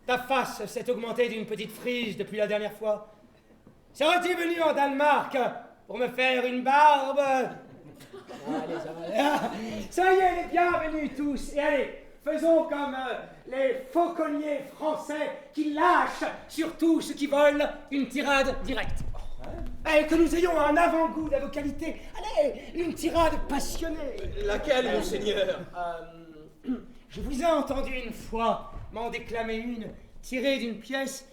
S18: ta face s'est augmentée d'une petite frise depuis la dernière fois. Serais-tu venu en Danemark pour me faire une barbe? Allez, ça va. Soyez les bienvenus tous. Et allez, faisons comme les fauconniers français qui lâchent sur tous ceux qui volent une tirade directe. Et que nous ayons un avant-goût de la vocalité. Allez, une tirade passionnée.
S9: Laquelle, monseigneur?
S18: Je vous ai entendu une fois m'en déclamer une, tirée d'une pièce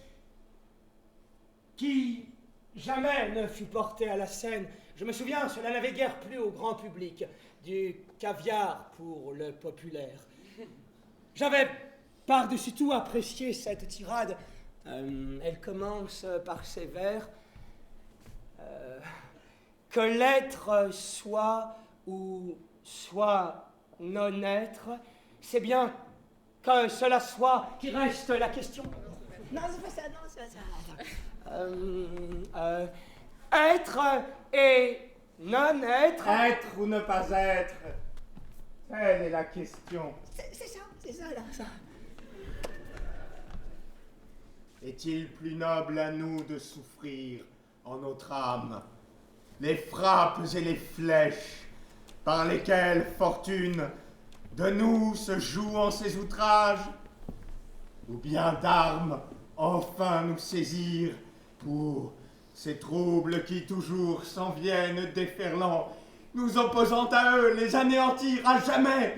S18: qui jamais ne fut portée à la scène. Je me souviens, cela n'avait guère plu au grand public, du caviar pour le populaire. J'avais par-dessus tout apprécié cette tirade. Elle commence par ces vers. Que l'être soit ou soit non-être, c'est bien que cela soit qui reste la question. Non, c'est pas ça, non, c'est pas ça. Être et non-être.
S5: Être ou ne pas être, telle est la question.
S18: C'est ça, là, ça.
S5: Est-il plus noble à nous de souffrir en notre âme les frappes et les flèches par lesquelles fortune de nous se joue en ses outrages, ou bien d'armes enfin nous saisir pour ces troubles qui toujours s'en viennent déferlant, nous opposant à eux, les anéantir à jamais,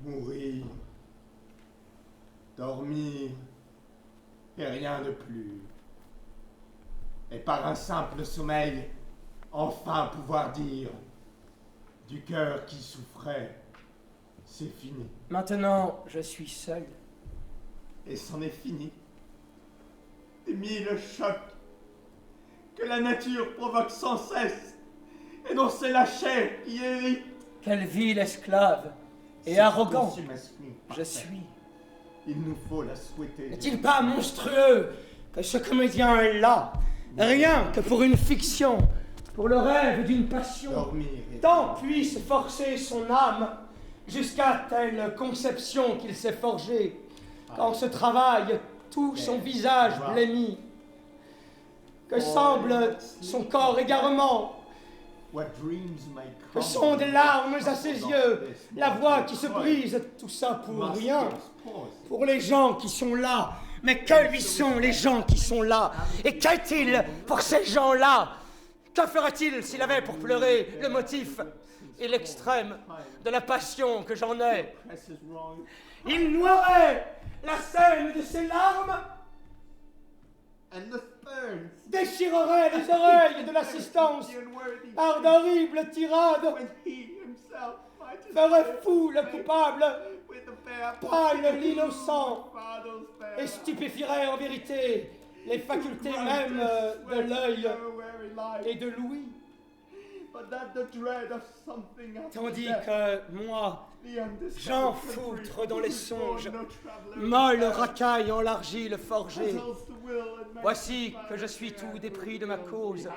S5: mourir, dormir, et rien de plus. Et par un simple sommeil, enfin pouvoir dire du cœur qui souffrait, c'est fini.
S18: Maintenant, je suis seul.
S5: Et c'en est fini. Des mille chocs que la nature provoque sans cesse, et dont c'est la chair qui hérite.
S18: Quelle vil esclave et arrogant je suis.
S5: Il nous faut la souhaiter.
S18: N'est-il pas monstrueux que ce comédien-là, rien que pour une fiction, pour le rêve d'une passion, tant puisse forcer son âme jusqu'à telle conception qu'il s'est forgée, qu'en ce travail tout son visage blêmit, que semble son corps égarement, que sont des larmes à ses yeux, la voix qui se brise, tout ça pour rien, pour les gens qui sont là. Mais que lui sont les gens qui sont là? Et qu'est-il pour ces gens-là? Que ferait-il s'il avait pour pleurer le motif et l'extrême de la passion que j'en ai? Il noierait la scène de ses larmes, déchirerait les oreilles de l'assistance par d'horribles tirades, ferait fou le coupable, pâle l'innocent, et stupéfierait en vérité les facultés même de l'œil et de l'ouïe. Tandis que moi, j'en foutre dans les songes, molle racaille en l'argile forgée. Voici que je suis tout dépris de ma cause,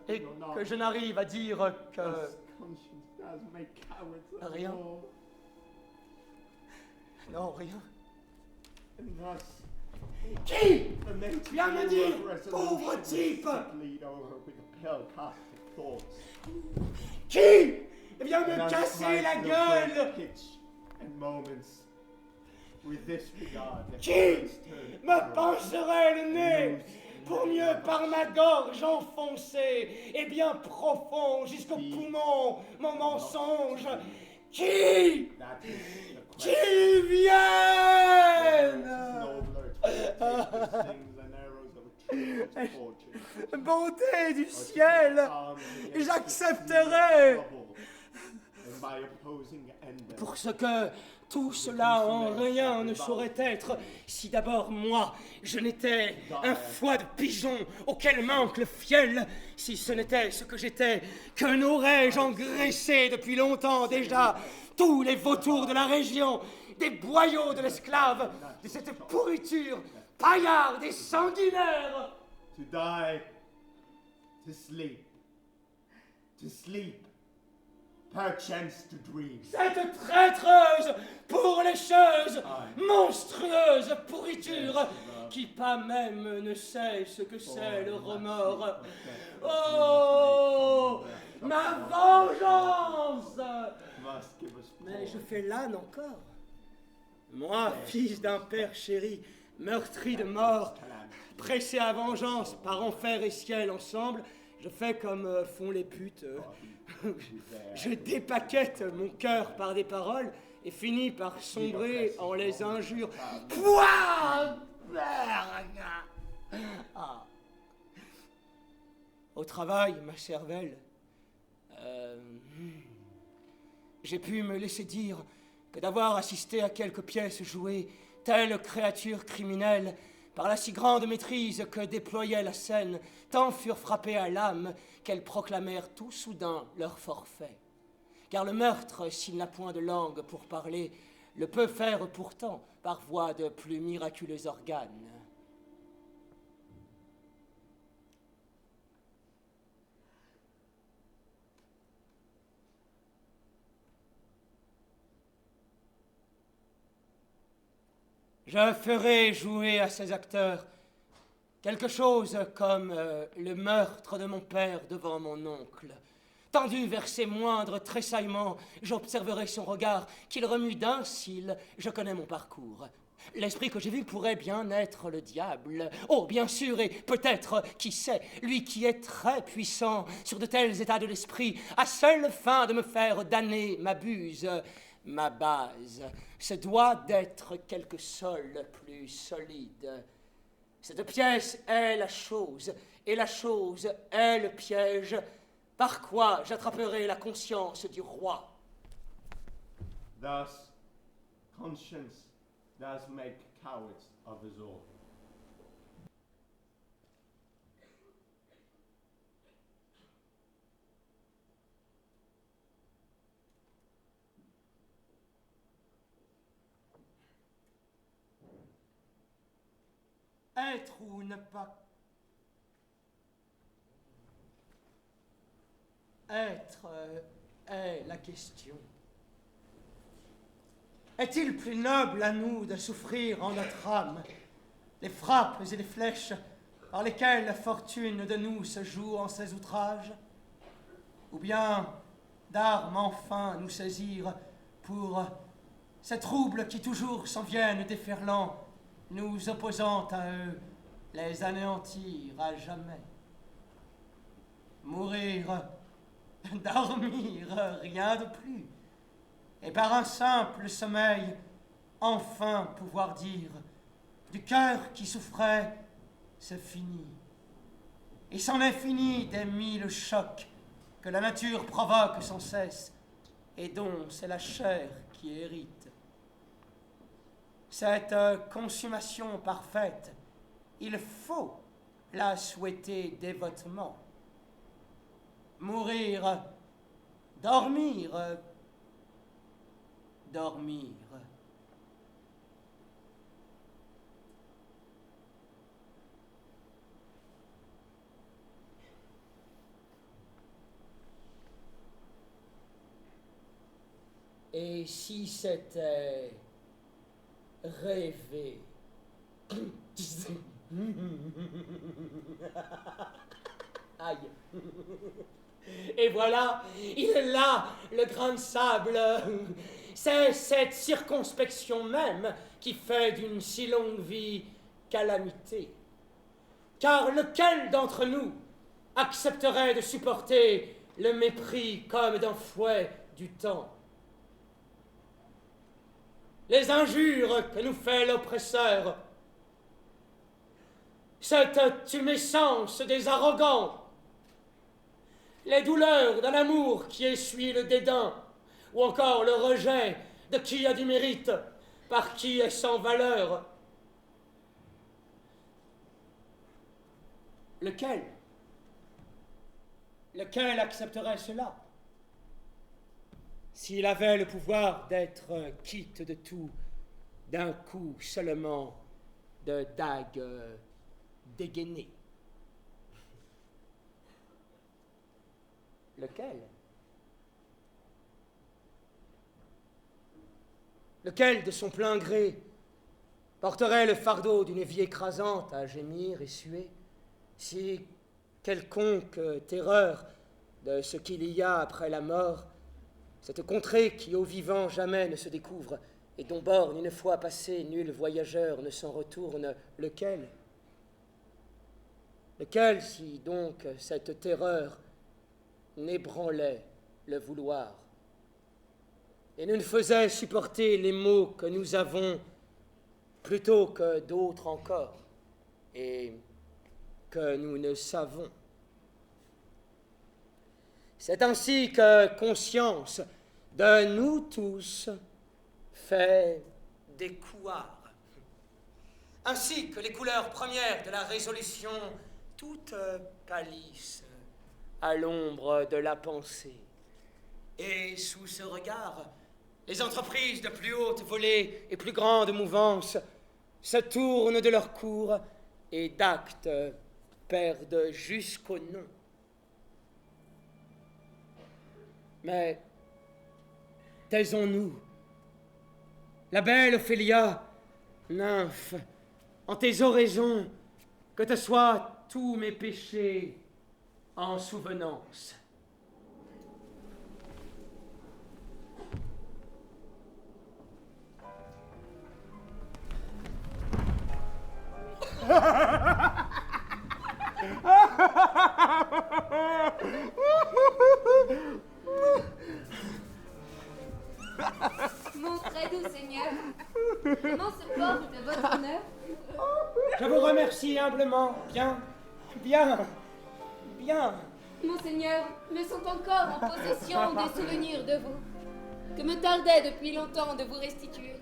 S18: et que je n'arrive à dire que rien. Non, rien. Qui vient me dire, pauvre type? Qui vient me casser la gueule? Qui me pincerait le nez pour mieux par ma gorge enfoncée et bien profond jusqu'au poumon mon mensonge? Qui vienne? Bonté du ciel, j'accepterai pour ce que Tout cela en rien ne saurait être si d'abord moi, je n'étais un foie de pigeon auquel manque le fiel, si ce n'était ce que j'étais, que n'aurais-je engraissé depuis longtemps déjà tous les vautours de la région, des boyaux de l'esclave, de cette pourriture paillarde et sanguinaire.
S5: To die, to sleep, perchance to dream.
S18: Cette traîtreuse pour les choses, monstrueuse pourriture, qui pas même ne sait ce que c'est le remords. Oh, ma vengeance! Mais je fais l'âne encore. Moi, fils d'un père chéri, meurtri de mort, pressé à vengeance par enfer et ciel ensemble, je fais comme font les putes. Je dépaquette mon cœur par des paroles et finis par sombrer en les injures. Pouah! Ah. Au travail, ma cervelle, j'ai pu me laisser dire que d'avoir assisté à quelques pièces jouées, telle créature criminelle, par la si grande maîtrise que déployait la scène, tant furent frappés à l'âme qu'elles proclamèrent tout soudain leur forfait. Car le meurtre, s'il n'a point de langue pour parler, le peut faire pourtant par voie de plus miraculeux organes. Je ferai jouer à ces acteurs quelque chose comme le meurtre de mon père devant mon oncle. Tendu vers ses moindres tressaillements, j'observerai son regard, qu'il remue d'un cil, je connais mon parcours. L'esprit que j'ai vu pourrait bien être le diable. Oh, bien sûr, et peut-être, qui sait, lui qui est très puissant sur de tels états de l'esprit, à seule fin de me faire damner ma buse. Ma base, ce doit d'être quelque sol plus solide. Cette pièce est la chose, et la chose est le piège, par quoi j'attraperai la conscience du roi.
S5: Thus, conscience does make cowards of us all.
S18: Être ou ne pas être est la question. Est-il plus noble à nous de souffrir en notre âme les frappes et les flèches par lesquelles la fortune de nous se joue en ses outrages, ou bien d'armes enfin nous saisir pour ces troubles qui toujours s'en viennent déferlant, nous opposant à eux, les anéantir à jamais. Mourir, dormir, rien de plus, et par un simple sommeil, enfin pouvoir dire, du cœur qui souffrait, c'est fini. Et c'en est fini des mille chocs que la nature provoque sans cesse, et dont c'est la chair qui hérite. Cette consommation parfaite, il faut la souhaiter dévotement. Mourir, dormir, dormir. Et si c'était rêver? Aïe. Et voilà, il est là, le grain de sable. C'est cette circonspection même qui fait d'une si longue vie calamité. Car lequel d'entre nous accepterait de supporter le mépris comme d'un fouet du temps? Les injures que nous fait l'oppresseur, cette tumescence des arrogants, les douleurs d'un amour qui essuie le dédain, ou encore le rejet de qui a du mérite, par qui est sans valeur. Lequel accepterait cela? S'il avait le pouvoir d'être quitte de tout, d'un coup seulement de dague dégainée. Lequel? Lequel, de son plein gré, porterait le fardeau d'une vie écrasante à gémir et suer, si quelconque terreur de ce qu'il y a après la mort, cette contrée qui aux vivants jamais ne se découvre, et dont borne une fois passé nul voyageur ne s'en retourne, lequel? Lequel, si donc cette terreur n'ébranlait le vouloir, et nous ne faisait supporter les maux que nous avons plutôt que d'autres encore, et que nous ne savons. C'est ainsi que conscience de nous tous fait des couards, ainsi que les couleurs premières de la résolution toutes pâlissent à l'ombre de la pensée. Et sous ce regard, les entreprises de plus haute volée et plus grande mouvance se tournent de leur cours et d'actes perdent jusqu'au nom. Mais taisons-nous. La belle Ophélia, nymphe, en tes oraisons, que te soient tous mes péchés en souvenance.
S11: Mon très doux Seigneur, comment se porte votre honneur?
S18: Je vous remercie humblement. Bien.
S11: Monseigneur, me sont encore en possession des souvenirs de vous, que me tardait depuis longtemps de vous restituer.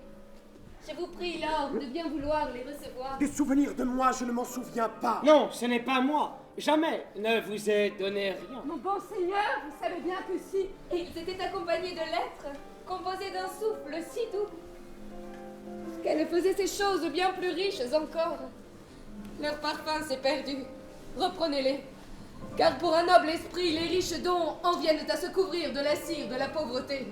S11: Je vous prie, Lord, de bien vouloir les recevoir.
S8: Des souvenirs de moi, je ne m'en souviens pas.
S18: Non, ce n'est pas moi. Jamais ne vous ai donné rien.
S11: Mon bon Seigneur, vous savez bien que si. Et ils étaient accompagnés de lettres, composées d'un souffle si doux, qu'elles faisaient ces choses bien plus riches encore. Leur parfum s'est perdu. Reprenez-les. Car pour un noble esprit, les riches dons en viennent à se couvrir de la cire de la pauvreté.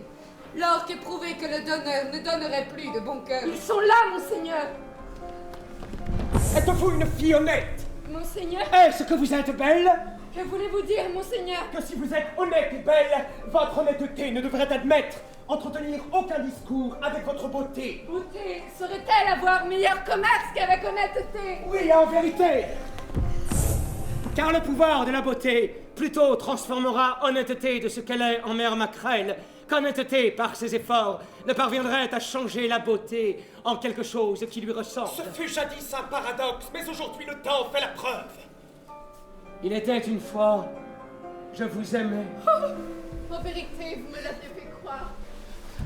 S11: Lors qu'est prouvé que le donneur ne donnerait plus de bon cœur. Ils sont là, Monseigneur.
S7: Êtes-vous une fille honnête?
S11: Monseigneur.
S18: Est-ce que vous êtes belle?
S11: Que voulez-vous dire, Monseigneur?
S7: Que si vous êtes honnête et belle, votre honnêteté ne devrait admettre entretenir aucun discours avec votre beauté.
S11: Beauté saurait-elle avoir meilleur commerce qu'avec honnêteté?
S18: Oui, en vérité. Car le pouvoir de la beauté plutôt transformera honnêteté de ce qu'elle est en mère maquerelle, qu'honnêteté, par ses efforts, ne parviendrait à changer la beauté en quelque chose qui lui ressemble.
S7: Ce fut jadis un paradoxe, mais aujourd'hui le temps fait la preuve.
S18: Il était une fois, je vous aimais.
S2: En vérité, vous me l'avez fait croire.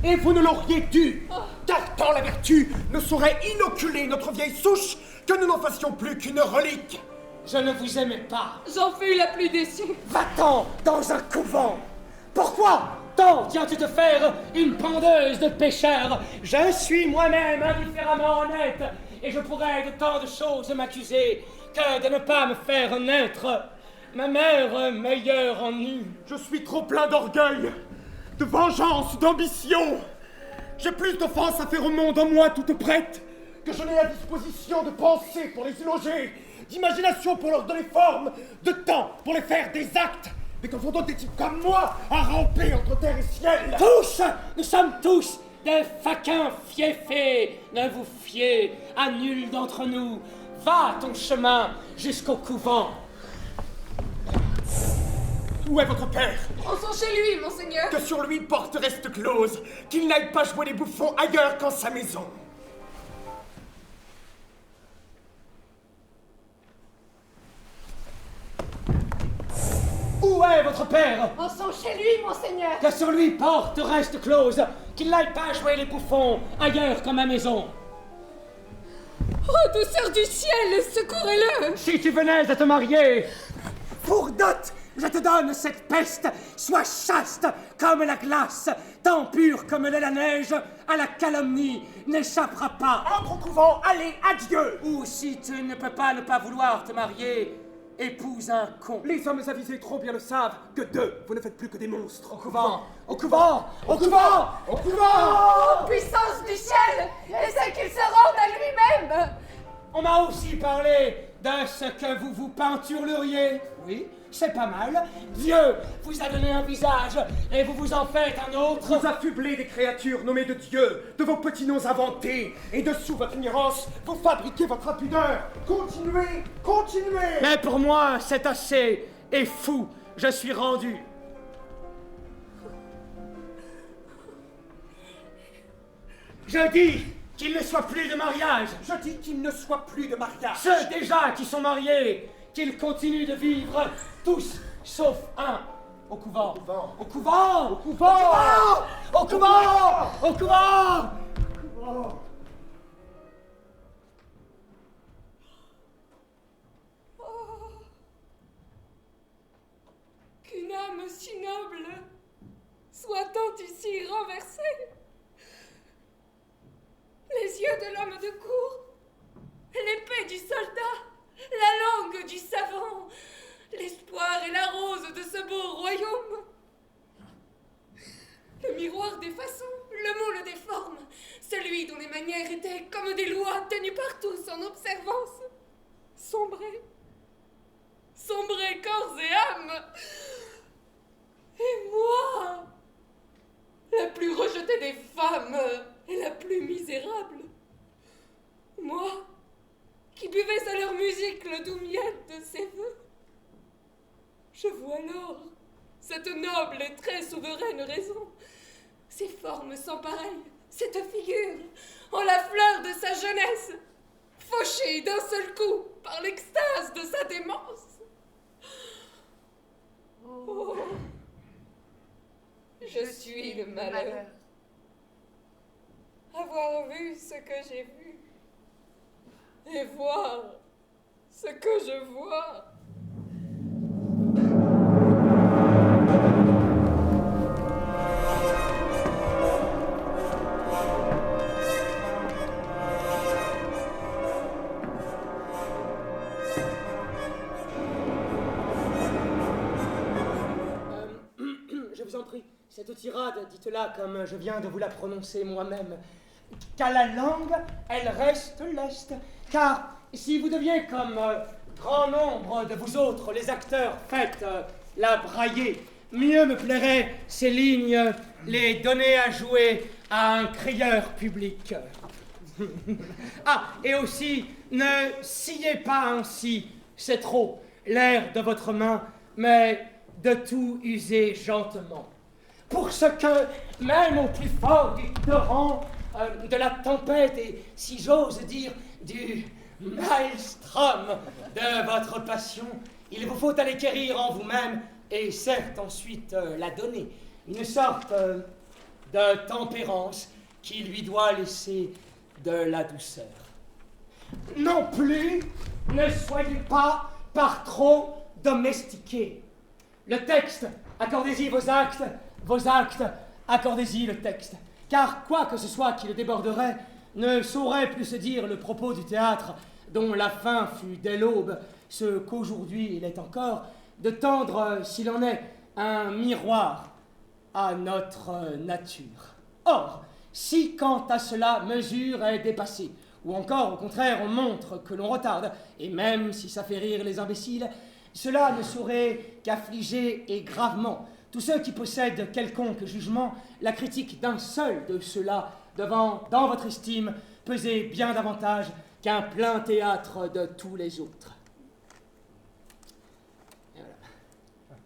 S7: Et vous ne l'auriez dû, car tant la vertu ne saurait inoculer notre vieille souche que nous n'en fassions plus qu'une relique.
S18: Je ne vous aimais pas.
S11: J'en fus la plus déçue.
S7: Va-t'en dans un couvent.
S18: Pourquoi tant tiens-tu te faire une pendeuse de pécheurs? Je suis moi-même indifféremment honnête, et je pourrais de tant de choses m'accuser que de ne pas me faire naître. Ma mère meilleure en eut.
S7: Je suis trop plein d'orgueil, de vengeance, d'ambition. J'ai plus d'offenses à faire au monde en moi toute prête que je n'ai la disposition de pensée pour les y loger, d'imagination pour leur donner forme, de temps pour les faire des actes. Mais qu'en font des types comme moi à ramper entre terre et ciel?
S18: Tous, nous sommes tous des faquins fiefés. Ne vous fiez à nul d'entre nous. Va ton chemin jusqu'au couvent.
S7: Où est votre père?
S11: Entrons chez lui, Monseigneur.
S7: Que sur lui porte reste close, qu'il n'aille pas jouer les bouffons ailleurs qu'en sa maison.
S18: Où est votre père.
S2: En sont chez lui, monseigneur.
S18: Que sur lui porte reste close, qu'il n'aille pas jouer les bouffons ailleurs qu'à ma maison.
S17: Oh, douceur du ciel, secourez-le!
S18: Si tu venais à te marier, pour dot, je te donne cette peste, sois chaste comme la glace, tant pure comme l'est la neige, à la calomnie n'échappera pas.
S8: Entre au couvent, allez, adieu!
S18: Ou si tu ne peux pas ne pas vouloir te marier, épouse un con.
S7: Les hommes avisés trop bien le savent que d'eux, vous ne faites plus que des monstres.
S18: Au couvent, au couvent, au couvent, au couvent!
S17: Oh, puissance du ciel! Et c'est qu'il se rende à lui-même!
S18: On m'a aussi parlé de ce que vous vous peinturleriez. Oui, c'est pas mal. Dieu vous a donné un visage et vous vous en faites un autre.
S7: Vous affublez des créatures nommées de Dieu, de vos petits noms inventés, et dessous votre ignorance, vous fabriquez votre impudeur. Continuez, continuez!
S18: Mais pour moi, c'est assez. Et fou, je suis rendu. Je dis qu'il ne soit plus de mariage.
S7: Je dis qu'il ne soit plus de mariage.
S18: Ceux déjà qui sont mariés, qu'ils continuent de vivre, tous, sauf un, au couvent. Au couvent. Au couvent. Au couvent. Au couvent.
S17: Qu'une âme si noble soit-tant ici renversée. Les yeux de l'homme de cour, l'épée du soldat, la langue du savant, l'espoir et la rose de ce beau royaume. Le miroir des façons, le moule des formes, celui dont les manières étaient comme des lois tenues par tous en observance, sombré corps et âme. Et moi, la plus rejetée des femmes et la plus misérable, moi, qui buvais à leur musique le doux miel de ses voeux, je vois alors cette noble et très souveraine raison, ces formes sans pareilles, cette figure, en la fleur de sa jeunesse, fauchée d'un seul coup par l'extase de sa démence. Oh, je suis le malheur. Avoir vu ce que j'ai vu et voir ce que je vois.
S18: Je vous en prie, cette tirade, dites-la comme je viens de vous la prononcer moi-même. Qu'à la langue, elle reste leste. Car si vous deviez, comme grand nombre de vous autres, les acteurs, faites la brailler, mieux me plairait ces lignes, les donner à jouer à un crieur public. Ah, et aussi, ne sciez pas ainsi, c'est trop, l'air de votre main, mais de tout user gentlement. Pour ce que, même au plus fort du torrent, de la tempête et, si j'ose dire, du maelstrom de votre passion, il vous faut aller quérir en vous-même et certes ensuite la donner, une sorte de tempérance qui lui doit laisser de la douceur. Non plus, ne soyez pas par trop domestiqués. Le texte, accordez-y vos actes, accordez-y le texte. Car quoi que ce soit qui le déborderait, ne saurait plus se dire le propos du théâtre, dont la fin fut dès l'aube, ce qu'aujourd'hui il est encore, de tendre, s'il en est, un miroir à notre nature. Or, si quant à cela mesure est dépassée, ou encore au contraire on montre que l'on retarde, et même si ça fait rire les imbéciles, cela ne saurait qu'affliger et gravement tous ceux qui possèdent quelconque jugement, la critique d'un seul de ceux-là devant, dans votre estime, peser bien davantage qu'un plein théâtre de tous les autres. Et voilà.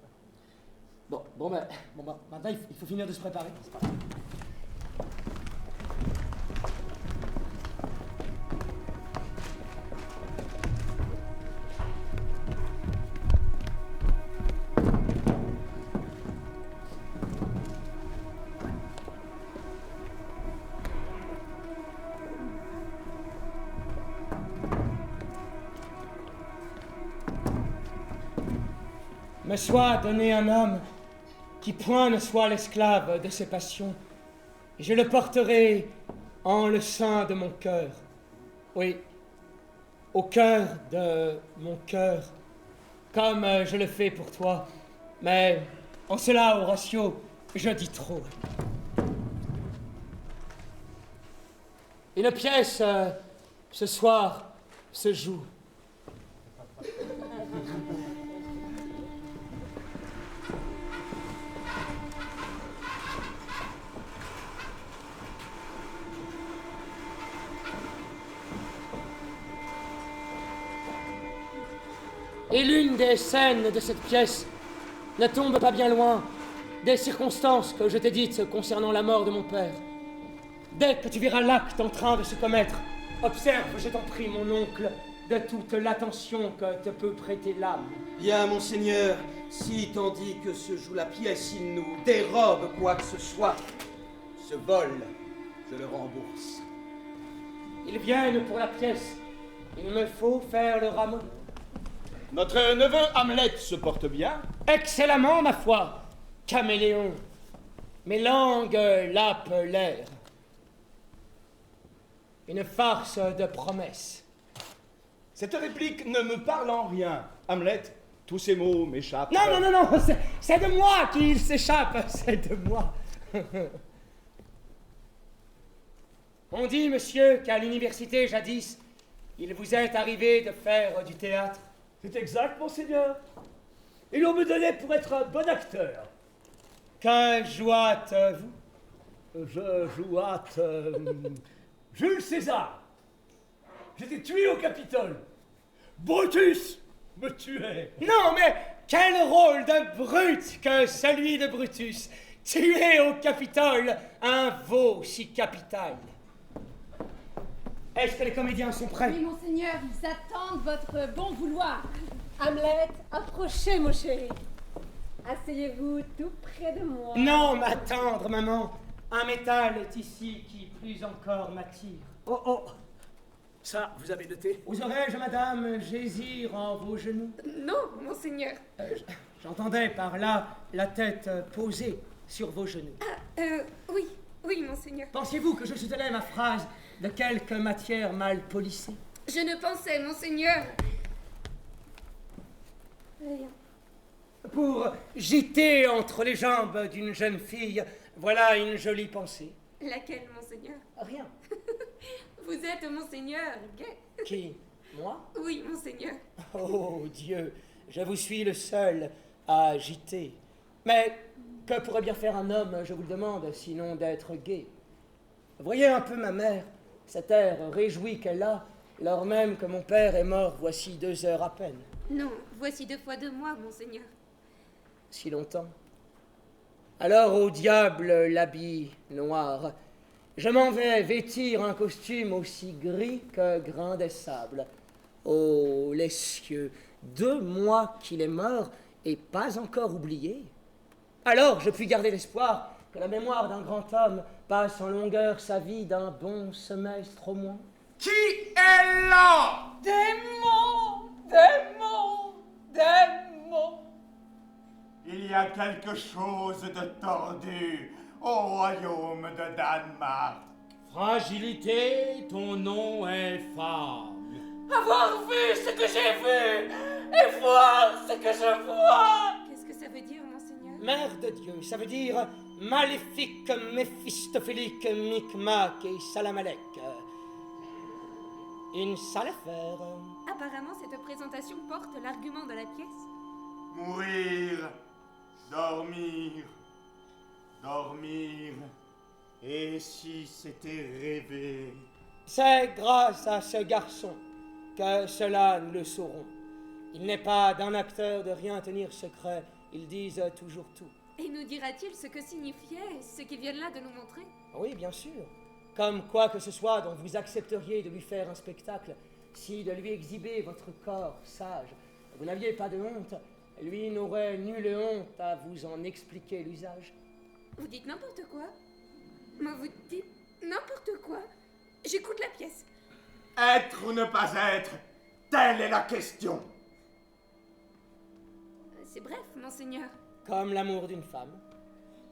S18: Bon, maintenant il faut finir de se préparer. me soit donné un homme qui point ne soit l'esclave de ses passions, et je le porterai en le sein de mon cœur. Oui, au cœur de mon cœur, comme je le fais pour toi. Mais en cela, Horatio, je dis trop. Une pièce, ce soir, se joue. Et l'une des scènes de cette pièce ne tombe pas bien loin des circonstances que je t'ai dites concernant la mort de mon père. Dès que tu verras l'acte en train de se commettre, observe, je t'en prie, mon oncle, de toute l'attention que te peut prêter l'âme.
S15: Bien, monseigneur, si tandis que se joue la pièce, il nous dérobe quoi que ce soit, ce vol, je le rembourse.
S18: Ils viennent pour la pièce. Il me faut faire le rameau.
S6: Notre neveu Hamlet se porte bien?
S18: Excellemment, ma foi, caméléon. Mes langues l'appelèrent. Une farce de promesses.
S6: Cette réplique ne me parle en rien. Hamlet, tous ces mots m'échappent.
S18: Non, c'est de moi qu'il s'échappe, c'est de moi. On dit, monsieur, qu'à l'université, jadis, il vous est arrivé de faire du théâtre.
S8: C'est exact, monseigneur. Et l'on me donnait pour être un bon acteur.
S18: Que jouâtes-vous?
S8: Je jouâte Jules César. J'étais tué au Capitole. Brutus me tuait.
S18: Non, mais quel rôle de brute que celui de Brutus. Tuer au Capitole un veau si capital. Est-ce que les comédiens sont prêts?
S2: Oui, monseigneur, ils attendent votre bon vouloir.
S10: Hamlet, approchez, mon chéri. Asseyez-vous tout près de moi.
S18: Non, ma tendre maman. Un métal est ici qui plus encore m'attire.
S8: Oh, ça, vous avez noté?
S18: Oserais-je, madame, gésir en vos genoux?
S17: Non, monseigneur.
S18: J'entendais par là la tête posée sur vos genoux.
S17: Oui, monseigneur.
S18: Pensiez-vous que je soutenais ma phrase de quelque matière mal polissée?
S17: Je ne pensais, monseigneur.
S10: Rien.
S18: Pour gîter entre les jambes d'une jeune fille, voilà une jolie pensée.
S17: Laquelle, monseigneur?
S18: Rien.
S17: Vous êtes monseigneur Gay.
S18: Qui? Moi?
S17: Oui, monseigneur.
S18: Oh Dieu, je vous suis le seul à gîter. Mais que pourrait bien faire un homme, je vous le demande, sinon d'être gai? Voyez un peu ma mère, cet air réjoui qu'elle a, lors même que mon père est mort voici 2 heures à peine.
S17: Non, voici 2 fois 2 mois, monseigneur.
S18: Si longtemps. Alors au diable l'habit noir. Je m'en vais vêtir un costume aussi gris que grain des sables. Oh, les cieux, 2 mois qu'il est mort et pas encore oublié. Alors je puis garder l'espoir que la mémoire d'un grand homme passe en longueur sa vie d'un bon semestre au moins.
S16: Qui est là?
S3: Des mots.
S5: Il y a quelque chose de tordu au royaume de Danemark.
S19: Fragilité, ton nom est fable.
S3: Avoir vu ce que j'ai vu et voir ce que je vois.
S17: Qu'est-ce que ça veut dire, monseigneur?
S18: Mère de Dieu, ça veut dire maléfique, méphistophélique, micmac et salamalek. Une sale affaire.
S17: Apparemment, cette présentation porte l'argument de la pièce.
S5: Mourir, dormir, et si c'était rêvé?
S18: C'est grâce à ce garçon que cela nous le saurons. Il n'est pas d'un acteur de rien tenir secret, ils disent toujours tout.
S17: Et nous dira-t-il ce que signifiait ce qu'ils viennent là de nous montrer?
S18: Oui, bien sûr. Comme quoi que ce soit dont vous accepteriez de lui faire un spectacle, si de lui exhiber votre corps sage, vous n'aviez pas de honte, lui n'aurait nulle honte à vous en expliquer l'usage.
S17: Vous dites n'importe quoi? Moi, vous dites n'importe quoi? J'écoute la pièce.
S5: Être ou ne pas être, telle est la question.
S11: C'est bref, monseigneur.
S18: Comme l'amour d'une femme.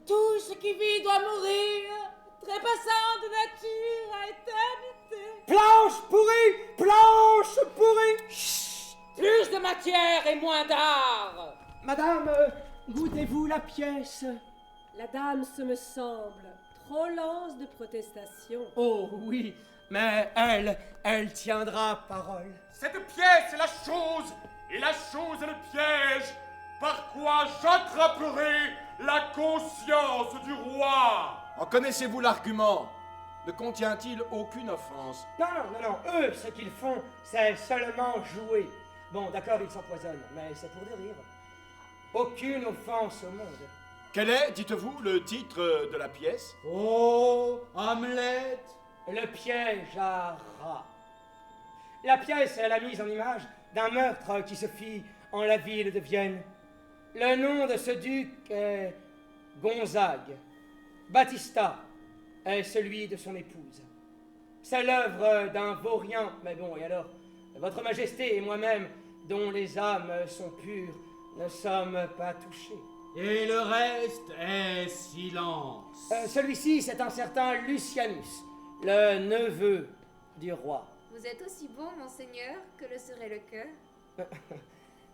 S10: Tout ce qui vit doit mourir, trépassant de nature à éternité.
S18: Planche pourrie! Planche pourrie!
S3: Chut! Plus de matière et moins d'art!
S18: Madame, goûtez-vous la pièce?
S10: La dame, ce me semble, trop lance de protestation.
S18: Oh oui, mais elle tiendra parole.
S6: Cette pièce est la chose, et la chose est le piège, par quoi j'attraperai la conscience du roi.
S15: En connaissez-vous l'argument? Ne contient-il aucune offense?
S18: Non, eux, ce qu'ils font, c'est seulement jouer. Bon, d'accord, ils s'empoisonnent, mais c'est pour des rires. Aucune offense au monde.
S6: Quel est, dites-vous, le titre de la pièce?
S19: Oh, Hamlet!
S18: Le piège à rat. La pièce est la mise en image d'un meurtre qui se fit en la ville de Vienne. Le nom de ce duc est Gonzague. Battista est celui de son épouse. C'est l'œuvre d'un vaurien, mais bon, et alors, votre majesté et moi-même, dont les âmes sont pures, ne sommes pas touchés.
S19: Et le reste est silence.
S18: Celui-ci, c'est un certain Lucianus, le neveu du roi.
S11: Vous êtes aussi bon, monseigneur, que le serait le cœur.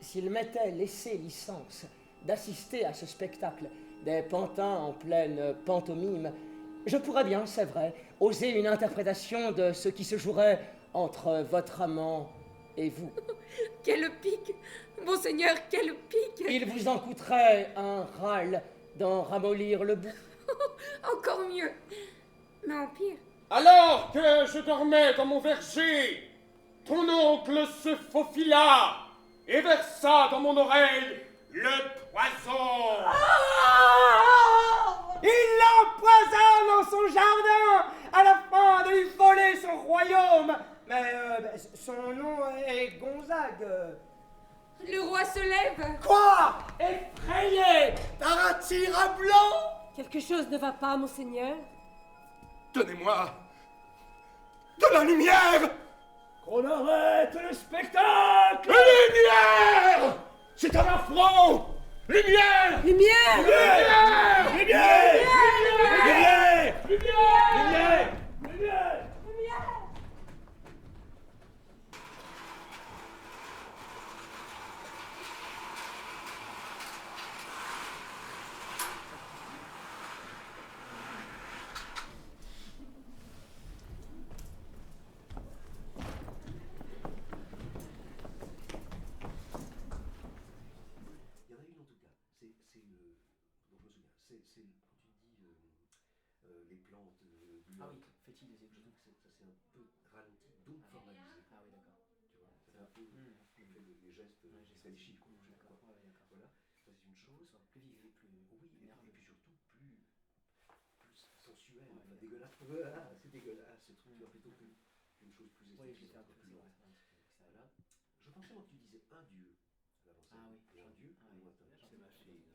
S18: S'il m'était laissé licence d'assister à ce spectacle des pantins en pleine pantomime, je pourrais bien, c'est vrai, oser une interprétation de ce qui se jouerait entre votre amant et vous.
S11: Quel pic! Monseigneur, quel pic!
S18: Il vous en coûterait un râle d'en ramollir le bout.
S11: Encore mieux, mais en pire.
S6: Alors que je dormais dans mon verger, ton oncle se faufila et versa dans mon oreille le poison.
S18: Il l'empoisonne dans son jardin à la fin de lui voler son royaume. Mais son nom est Gonzague.
S11: Le roi se lève.
S18: Quoi? Effrayé par un tir à blanc?
S10: Quelque chose ne va pas, monseigneur.
S6: Donnez-moi de la lumière.
S8: Qu'on arrête le spectacle.
S6: Lumière! C'est un affront. Lumière!
S10: Lumière!
S8: Lumière! Lumière! Lumière!
S10: Lumière!
S8: Lumière!
S10: Lumière!
S14: Les plantes
S9: Ah oui, fait-il des éclats?
S14: Je trouve que ça c'est un peu ralenti, donc formalisé.
S9: Ah oui, d'accord.
S14: Tu vois, c'est un peu les gestes selfie, quoi. Voilà, ça c'est une chose.
S9: Plus vif, plus
S14: oui, et puis surtout plus sensuel, enfin, dégueulasse. Voilà, c'est dégueulasse ce truc, plutôt qu'une chose plus esthétique, un peu plus loin. Voilà. Je pensais moi que tu disais un dieu à l'avancée.
S9: Ah oui.
S14: Et un dieu
S9: Ah oui.
S14: lointain.
S9: C'est ma fille.